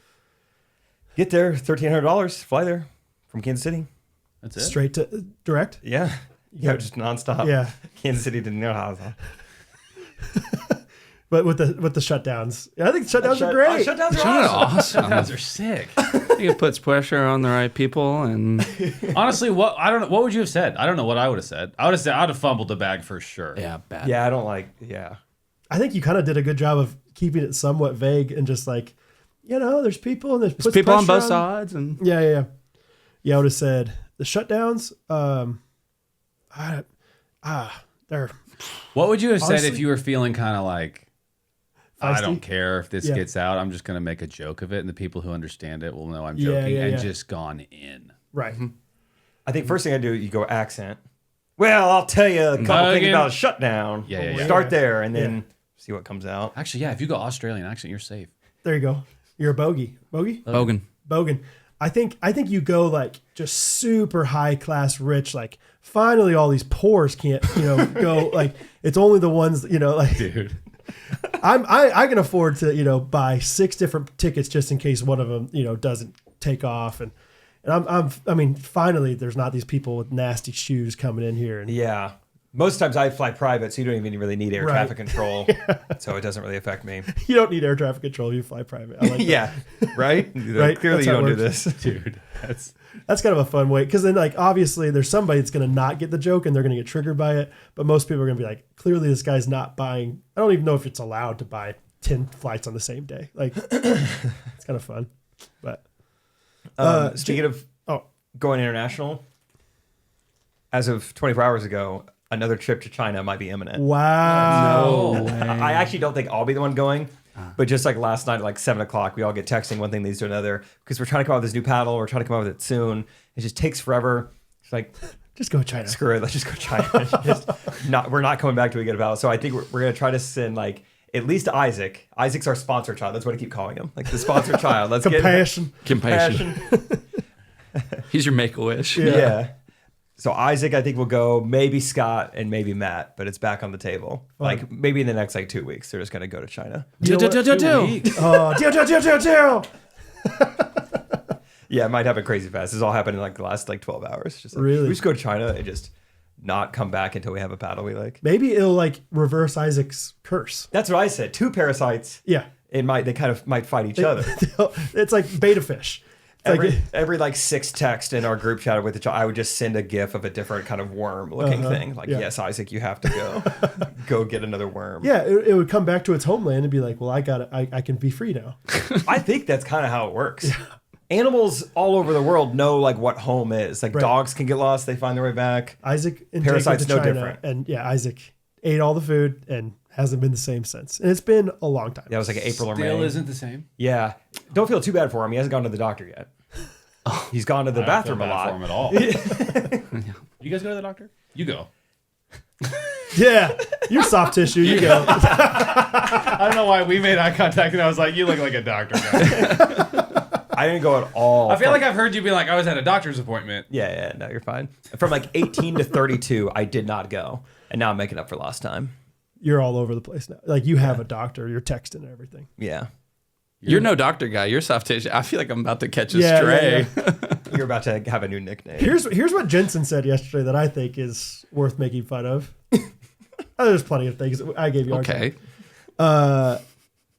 Get there, $1,300. Fly there from Kansas City. That's it. Straight to direct. Yeah. Yeah, just nonstop. Yeah. Kansas City to Nierhaza. But with the shutdowns, I think shutdowns are great. Shutdowns are Shut awesome. awesome. Those are sick. It puts pressure on the right people, and Honestly, I don't know. What would you have said? I don't know what I would have said. I would have said I'd have fumbled the bag for sure. yeah, bad. Yeah, I don't like, yeah. I think you kind of did a good job of keeping it somewhat vague and just like, there's people and there's puts People on pressure both sides, and Yeah. I would have said the shutdowns. They're What would you have said Honestly- if you were feeling kind of like, I Feisty? don't care if this Yeah. gets out. I'm just going to make a joke of it, and the people who understand it will know I'm Yeah, joking, yeah, and yeah. just gone in. right. I think first thing I do, you go accent. Well, I'll tell you a couple things Again. about a shutdown. Yeah. Start there and then see what comes out. Actually, yeah. If you go Australian accent, you're safe. There you go. You're a bogey. Bogan. Bogan. I think you go like just super high class rich. Like finally, all these poors can't go. Like it's only the ones like. Dude. I can afford to buy 6 different tickets just in case one of them doesn't take off and I mean finally there's not these people with nasty shoes coming in here and Yeah. Most times I fly private, so you don't even really need air Right. traffic control. So it doesn't really affect me. you don't need air traffic control if you fly private. I like that. Yeah. Right? Right, Clearly that's you how it don't do works. this. Dude, That's kind of a fun way because then like obviously there's somebody that's going to not get the joke and they're going to get triggered by it, but most people are going to be like, clearly this guy's not buying. I don't even know if it's allowed to buy 10 flights on the same day. Like it's kind of fun, but Speaking of oh going international, as of 24 hours ago, another trip to China might be imminent. wow, I actually don't think I'll be the one going. But just like last night at like 7 o'clock, we all get texting one thing leads to another because we're trying to come up with this new paddle. We're trying to come up with it soon. It just takes forever. It's like, just go China. screw it. Let's just go China. We're not coming back till we get a paddle. So I think we're going to try to send like at least Isaac. Isaac's our sponsor child. That's what I keep calling him. Like the sponsor child. Let's Compassion. Compassion. He's your make-a-wish. Yeah. So Isaac, I think will go. Maybe Scott and maybe Matt, but it's back on the table. Like maybe in the next like 2 weeks, they're just going to go to China. You know what? 2 weeks. Oh, deal. Yeah, it might happen crazy fast. This all happened in like the last like 12 hours. Just like, Really? we just go to China and just not come back until we have a paddle we like. Maybe it'll like reverse Isaac's curse. That's what I said. 2 parasites. Yeah. They kind of might fight each other. It's like beta fish. It's Every like 6 text in our group chat with each other, I would just send a gif of a different kind of worm looking thing. Like, yeah. yes, Isaac, you have to go get another worm. yeah, it would come back to its homeland and be like, well, I got it. I can be free now. I think that's kind of how it works. Animals all over the world know like what home is. Like Right. dogs can get lost, they find their way back. Isaac and Parasite's Jacob to no China, different. and yeah, Isaac ate all the food and hasn't been the same since. And it's been a long time. Yeah, it was like April or Still May. isn't the same. Yeah. Don't feel too bad for him. He hasn't gone to the doctor yet. He's gone to the I don't feel bathroom a bad lot. for him at all. You guys go to the doctor? You go. Yeah, you're soft tissue. You go. I don't know why we made eye contact, and I was like, "You look like a doctor guy." I didn't go at all. I feel like I've heard you be like, "I was at a doctor's appointment." Yeah, no, you're fine. From like 18 to 32, I did not go. And now I'm making up for lost time. You're all over the place now. Like you have a doctor. You're texting and everything. Yeah. You're no doctor guy. You're soft tissue. I feel like I'm about to catch a Yeah, stray. yeah, You're about to have a new nickname. Here's what Jensen said yesterday that I think is worth making fun of. There's plenty of things I gave you. Okay.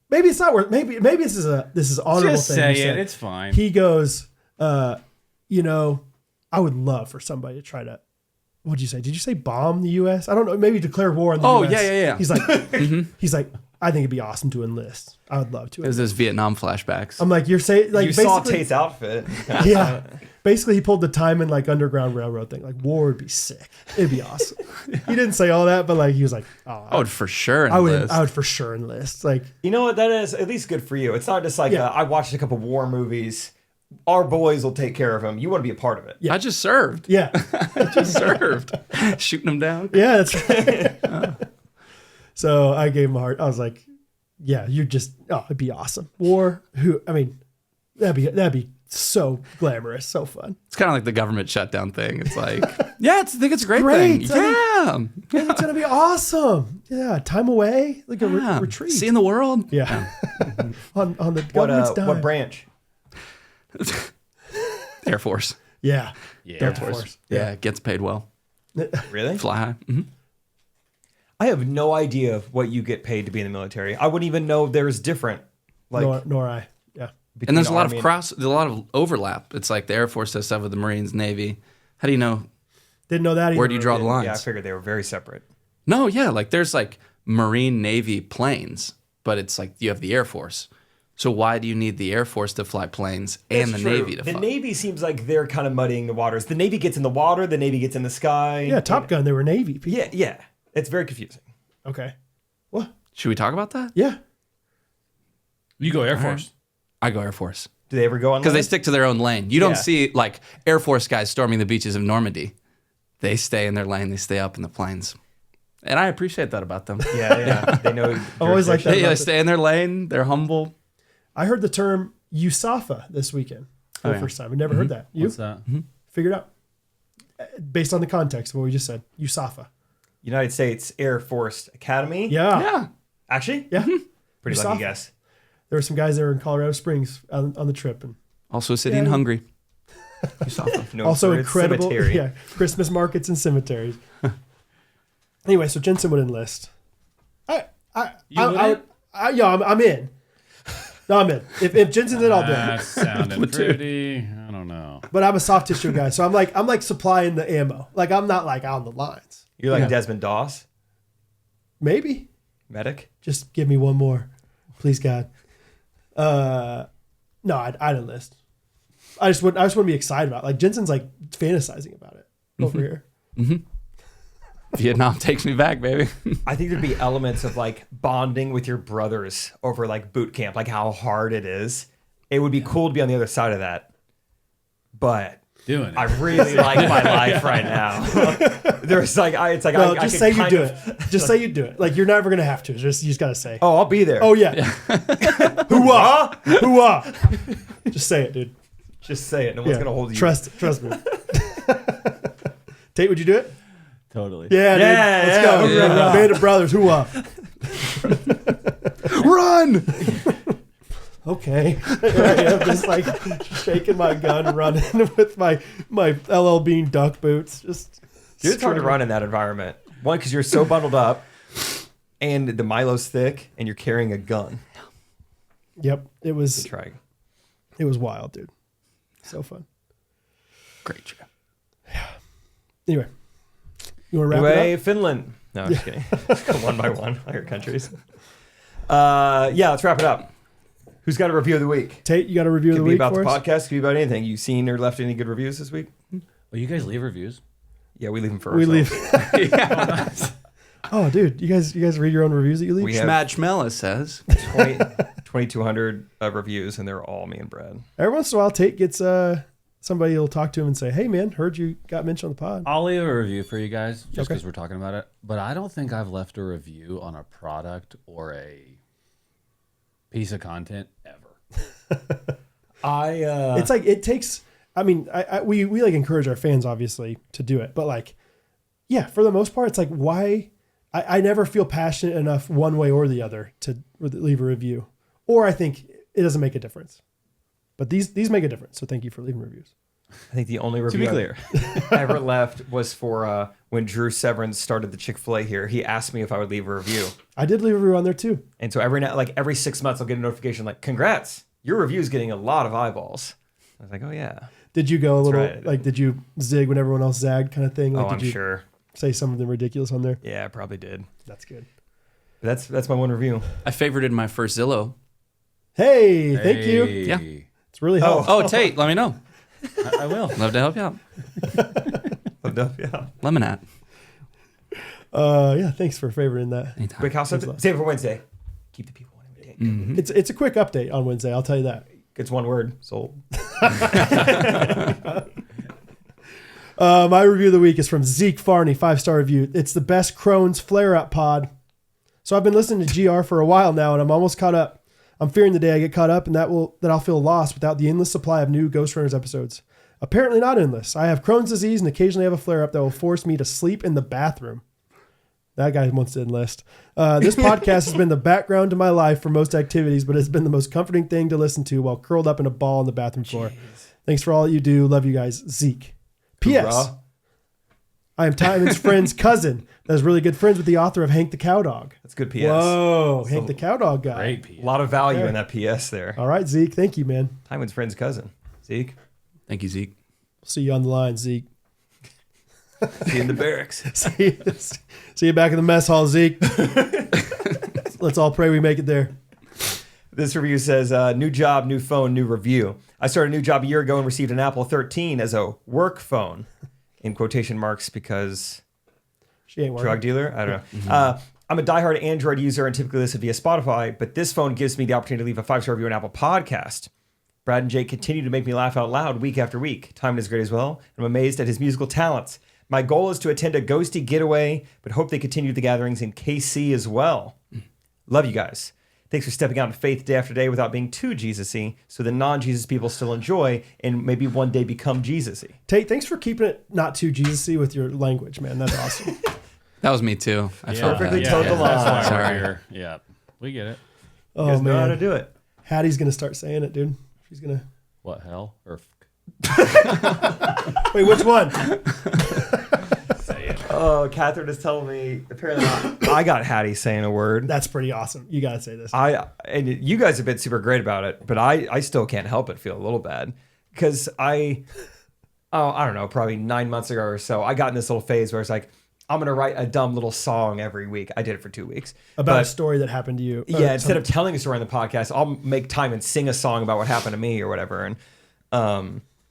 Maybe it's not worth. Maybe this is honorable Just thing. say he it. said. It's fine. He goes, I would love for somebody to try to. What'd you say? Did you say bomb the U.S.? I don't know. Maybe declare war on the Oh, U.S. yeah. He's like, he's like, I think it'd be awesome to enlist. I would love to. There's those Vietnam flashbacks. I'm like, you're saying, like, You saw basically- Tate's outfit. Yeah. Basically, he pulled the time and like Underground Railroad thing. Like, war would be sick. It'd be awesome. He didn't say all that, but like, he was like, oh, I would for sure I enlist. would for sure enlist. Like, You know what? That is at least good for you. It's not just like Yeah. I watched a couple war movies. Our boys will take care of him. You want to be a part of it. Yeah. I just served. yeah. Just served. Shooting them down. Yeah, that's right. So I gave him a heart. I was like, yeah, it'd be awesome. War, that'd be so glamorous, so fun. It's kind of like the government shutdown thing. It's like, I think it's a great Great. thing. Yeah. It's going to be awesome. Yeah, time away, like a Yeah. retreat. Seeing the world. Yeah. on the government's dime. What branch? Air Force. Yeah. Yeah. Air Force. Yeah. Gets paid well. Really? Fly high. Mm-hmm. I have no idea what you get paid to be in the military. I wouldn't even know there's different. Like Nor I. Yeah. between And there's a lot Army of there's a lot of overlap. It's like the Air Force does stuff with the Marines, Navy. How do you know? Didn't know that either. Where do you draw the lines? Yeah, I figured they were very separate. No, yeah, like there's like Marine Navy planes, but it's like you have the Air Force. So why do you need the Air Force to fly planes and That's the true. Navy to The fly? Navy seems like they're kind of muddying the waters. The Navy gets in the water. The Navy gets in the sky. Yeah, Top Gun, they were Navy people. Yeah. It's very confusing. Okay. What? Should we talk about that? Yeah. You go Air Force. I go Air Force. Do they ever go on? Because they land? stick to their own lane. You don't Yeah. see like Air Force guys storming the beaches of Normandy. They stay in their lane. They stay up in the planes. And I appreciate that about them. Yeah. They know. I always like that. They, about they the- stay in their lane. They're humble. I heard the term USAFA this weekend for Oh, the yeah. first time. I never heard that. You What's that? figured out based on the context of what we just said. USAFA. United States Air Force Academy. Yeah. Yeah. Actually, Yeah. pretty USAFA. lucky guess. There were some guys there in Colorado Springs on the trip, and Also a city in Yeah. Hungary. Known also for its incredible. cemetery. Yeah, Christmas markets and cemeteries. Anyway, so Jensen would enlist. I'm in. No, I'm in. If Jensen's in, I'll do That it. sounded pretty. I don't know. But I'm a soft tissue guy, so I'm like supplying the ammo. Like I'm not like on the lines. You're like Yeah. Desmond Doss, Maybe medic. just give me one more, please God. No, I'd enlist. I just want to be excited about it. Like Jensen's like fantasizing about it over here. Vietnam takes me back, baby. I think there'd be elements of like bonding with your brothers over like boot camp, like how hard it is. It would be cool to be on the other side of that. But Doing it. I really like my life right now. There's like, it's like, No, I just could say you kind do of- it. Just say you do it. Like you're never gonna have to. You just gotta say. Oh, I'll be there. Oh yeah. Hoo-ah! Hoo-ah! Just say it, dude. Just say it. No one's Yeah. going to hold you. Trust me. Tate, would you do it? Totally. Yeah, dude. Yeah, Let's yeah, go. yeah. Band of brothers, hoo-ah. Run! Okay. Here I am just like shaking my gun, running with my LL Bean duck boots. Just Dude, it's hard to run in that environment. One, because you're so bundled up, and the Milo's thick, and you're carrying a gun. Yep. It was Try. wild, dude. So fun. Great trip. Anyway. You want to wrap Anyway, it up? Finland. No, I'm just kidding. Let's go one by one. Other countries. Yeah, let's wrap it up. Who's got a review of the week? Tate, you got a review of Could the be week about for the us? podcast. Could be about anything. You seen or left any good reviews this week? Well, you guys leave reviews. Yeah, we leave them for We ourselves. leave. Oh, dude, you guys read your own reviews that you leave? We have Schmad says. 2,200 reviews, and they're all me and Brad. Every once in a while, Tate gets somebody will talk to him and say, "Hey, man, heard you got mentioned on the pod." I'll leave a review for you guys just Okay. because we're talking about it. But I don't think I've left a review on a product or a piece of content ever. It's like it takes. I mean, we like encourage our fans obviously to do it, but like, yeah, for the most part, it's like why I never feel passionate enough one way or the other to leave a review, or I think it doesn't make a difference. But these make a difference, so thank you for leaving reviews. I think the only To review be clear. I ever left was for when Drew Severance started the Chick-fil-A here. He asked me if I would leave a review. I did leave a review on there too. And so every 6 months, I'll get a notification like, congrats, your review is getting a lot of eyeballs. I was like, oh, yeah. Did you go a little right. like? Did you zig when everyone else zagged, kind of thing? Like, Oh, did I'm you sure. say something ridiculous on there? Yeah, I probably did. That's good. That's my one review. I favorited my first Zillow. Hey, thank you. Yeah. It's really helpful. Oh, Tate, let me know. I will. Love to help you out. Yeah. Lemonade. Yeah, thanks for favoriting that. Anytime. Quick house update. Save it for Wednesday. Keep the people wanting. It's a quick update on Wednesday. I'll tell you that. It's one word. Sold. My review of the week is from Zeke Farney, 5-star review. It's the best Crohn's flare-up pod. So I've been listening to GR for a while now, and I'm almost caught up. I'm fearing the day I get caught up, and that I'll feel lost without the endless supply of new Ghostrunners episodes. Apparently not endless. I have Crohn's disease and occasionally have a flare-up that will force me to sleep in the bathroom. That guy wants to enlist. This podcast has been the background to my life for most activities, but it's been the most comforting thing to listen to while curled up in a ball on the bathroom floor. Thanks for all that you do. Love you guys. Zeke. P.S. Hoorah. I am Timon's friend's cousin that is really good friends with the author of Hank the Cowdog. That's good PS. Whoa, Hank the Cowdog guy. Great piece. A lot of value in that PS there. All right, Zeke. Thank you, man. Timon's friend's cousin. Zeke. Thank you, Zeke. See you on the line, Zeke. See you in the barracks. See you back in the mess hall, Zeke. Let's all pray we make it there. This review says, new job, new phone, new review. I started a new job a year ago and received an Apple 13 as a work phone, in quotation marks, because She ain't working. drug dealer? I don't know. I'm a diehard Android user and typically listen via Spotify, but this phone gives me the opportunity to leave a 5-star review on Apple Podcast. Brad and Jake continue to make me laugh out loud week after week. Timon is great as well. I'm amazed at his musical talents. My goal is to attend a ghosty getaway, but hope they continue the gatherings in KC as well. Love you guys. Thanks for stepping out in faith day after day without being too Jesus-y, so the non-Jesus people still enjoy and maybe one day become Jesus-y. Tate, thanks for keeping it not too Jesus-y with your language, man. That's awesome. That was me too. I felt Perfectly that. toed the line. That's why Sorry. we're here. Yeah, we get it. You Oh, guys know how to man. do it. Hattie's going to start saying it, dude. She's going to... What, hell or Wait, which one? say it? Oh, Catherine is telling me, apparently I got Hattie saying a word. That's pretty awesome. You got to say this. And you guys have been super great about it, but I still can't help but feel a little bad because I don't know, probably 9 months ago or so, I got in this little phase where it's like, I'm going to write a dumb little song every week. I did it for 2 weeks. About a story that happened to you. Yeah, instead of telling a story on the podcast, I'll make time and sing a song about what happened to me or whatever. And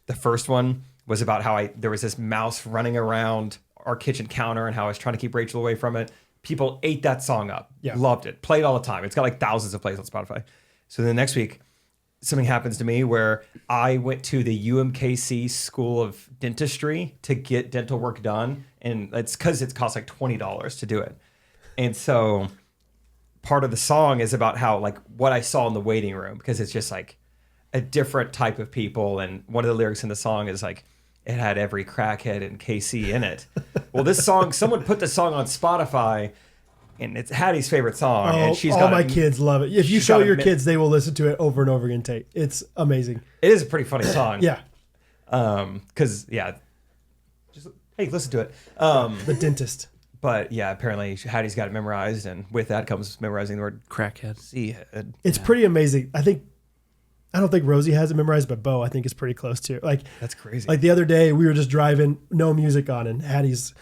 the first one was about how there was this mouse running around our kitchen counter and how I was trying to keep Rachel away from it. People ate that song up. Yeah. Loved it. Played all the time. It's got like thousands of plays on Spotify. So then the next week, something happens to me where I went to the UMKC School of Dentistry to get dental work done. And it's because it costs like $20 to do it. And so part of the song is about how, like, what I saw in the waiting room, because it's just like a different type of people. And one of the lyrics in the song is like, it had every crackhead in KC in it. Well, this song, someone put the song on Spotify, and it's Hattie's favorite song. And she's all got my kids love it. If you she's show got your kids, they will listen to it over and over again, Tate. It's amazing. It is a pretty funny song. Yeah. Because, just, hey, listen to it. The dentist. But, yeah, apparently Hattie's got it memorized, and with that comes memorizing the word Crackhead. C-head. It's pretty amazing. I don't think Rosie has it memorized, but Bo, I think, is pretty close to it. Like, That's crazy. Like the other day, we were just driving, no music on, and Hattie's,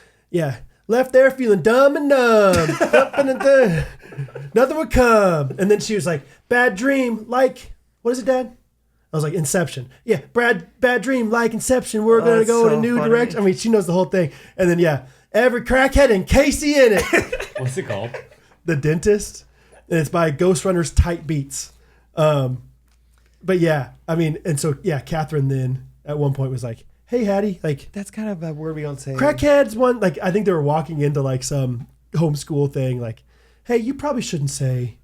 left there feeling dumb and numb. Nothing would come. And then she was like, bad dream, like, what is it, Dad? I was like, Inception. Yeah, bad dream, like Inception. We're going to that's go in a so new funny. direction. I mean, she knows the whole thing. And then, every crackhead and Casey in it. What's it called? The Dentist. And it's by Ghostrunners Tight Beats. But yeah, I mean, and so, Catherine then at one point was like, hey, Hattie, like, That's kind of a word we don't say. crackheads one, like, I think they were walking into like some homeschool thing, like, hey, you probably shouldn't say,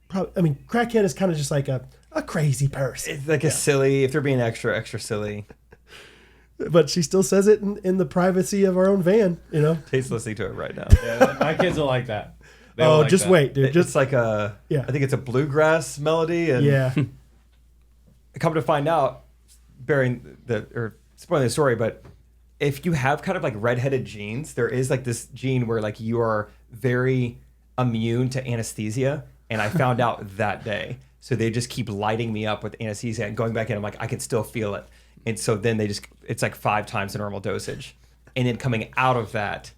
crackhead is kind of just like a crazy person. It's like a silly, if they're being extra silly. But she still says it in the privacy of our own van, you know? Tate's listening to it right now. Yeah, my kids will like that. They will Oh, like just that. wait, dude. It's Just, like I think it's a bluegrass melody. And yeah. come to find out, spoiling the story, but if you have kind of like redheaded genes, there is like this gene where like you are very immune to anesthesia. And I found out that day. So they just keep lighting me up with anesthesia and going back in. I'm like, I can still feel it. And so then it's like 5 times the normal dosage. And then coming out of that,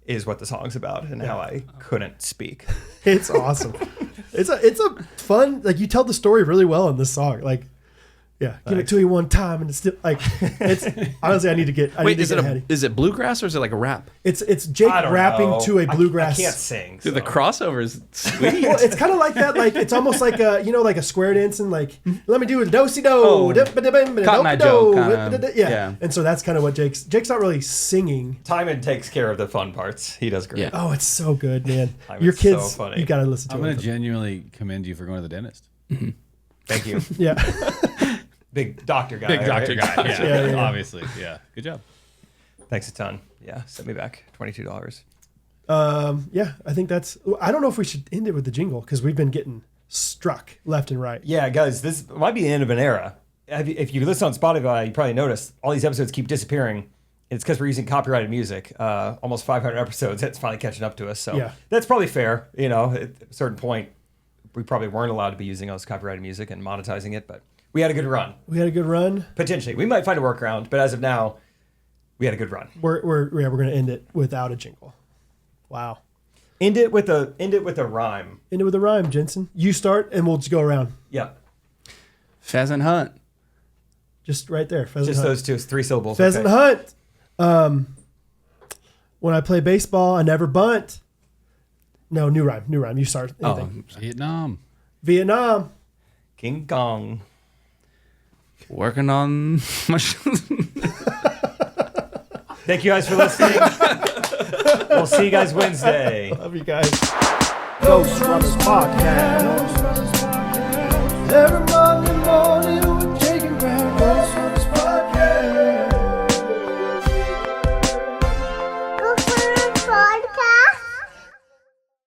is what the song's about and how I couldn't speak. It's awesome. It's a fun, like, you tell the story really well in this song. Like, yeah, give it to you one time and it's still like, it's honestly, I need to get ahead. Is it bluegrass or is it like a rap? It's Jake I don't rapping know. to a bluegrass. I can't sing. Dude, the so. crossover is sweet. Well, it's kind of like that. Like, it's almost like a, like a square dancing. Like, let me do a do-si-do. Oh, Cotton Eye Joe kinda, Yeah. yeah. And so that's kind of what Jake's not really singing. Timon takes care of the fun parts. He does great. Yeah. Oh, it's so good, man. Timon's Your kids, so funny. you got to listen to I'm it. going to genuinely commend you for going to the dentist. Thank you. Yeah. Big doctor guy. Big doctor right? guy. Yeah, Yeah, yeah. obviously. Yeah. Good job. Thanks a ton. Yeah, send me back $22. Yeah, I think that's, I don't know if we should end it with the jingle because we've been getting struck left and right. Yeah, guys, this might be the end of an era. If you listen on Spotify, you probably noticed all these episodes keep disappearing. It's because we're using copyrighted music. Almost 500 episodes. It's finally catching up to us. So Yeah. that's probably fair. At a certain point, we probably weren't allowed to be using all this copyrighted music and monetizing it, but we had a good run. We had a good run. Potentially. We might find a workaround, but as of now, we had a good run. We're going to end it without a jingle. Wow. End it with a rhyme. End it with a rhyme, Jensen. You start and we'll just go around. Yeah. Pheasant hunt. Just right there. Pheasant Just hunt. those two. 3 syllables. Pheasant okay. hunt. When I play baseball, I never bunt. No, new rhyme. You start. Anything. Vietnam. King Kong. Working on my. Thank you guys for listening. We'll see you guys Wednesday. Love you guys. Ghostrunners Podcast. Everybody.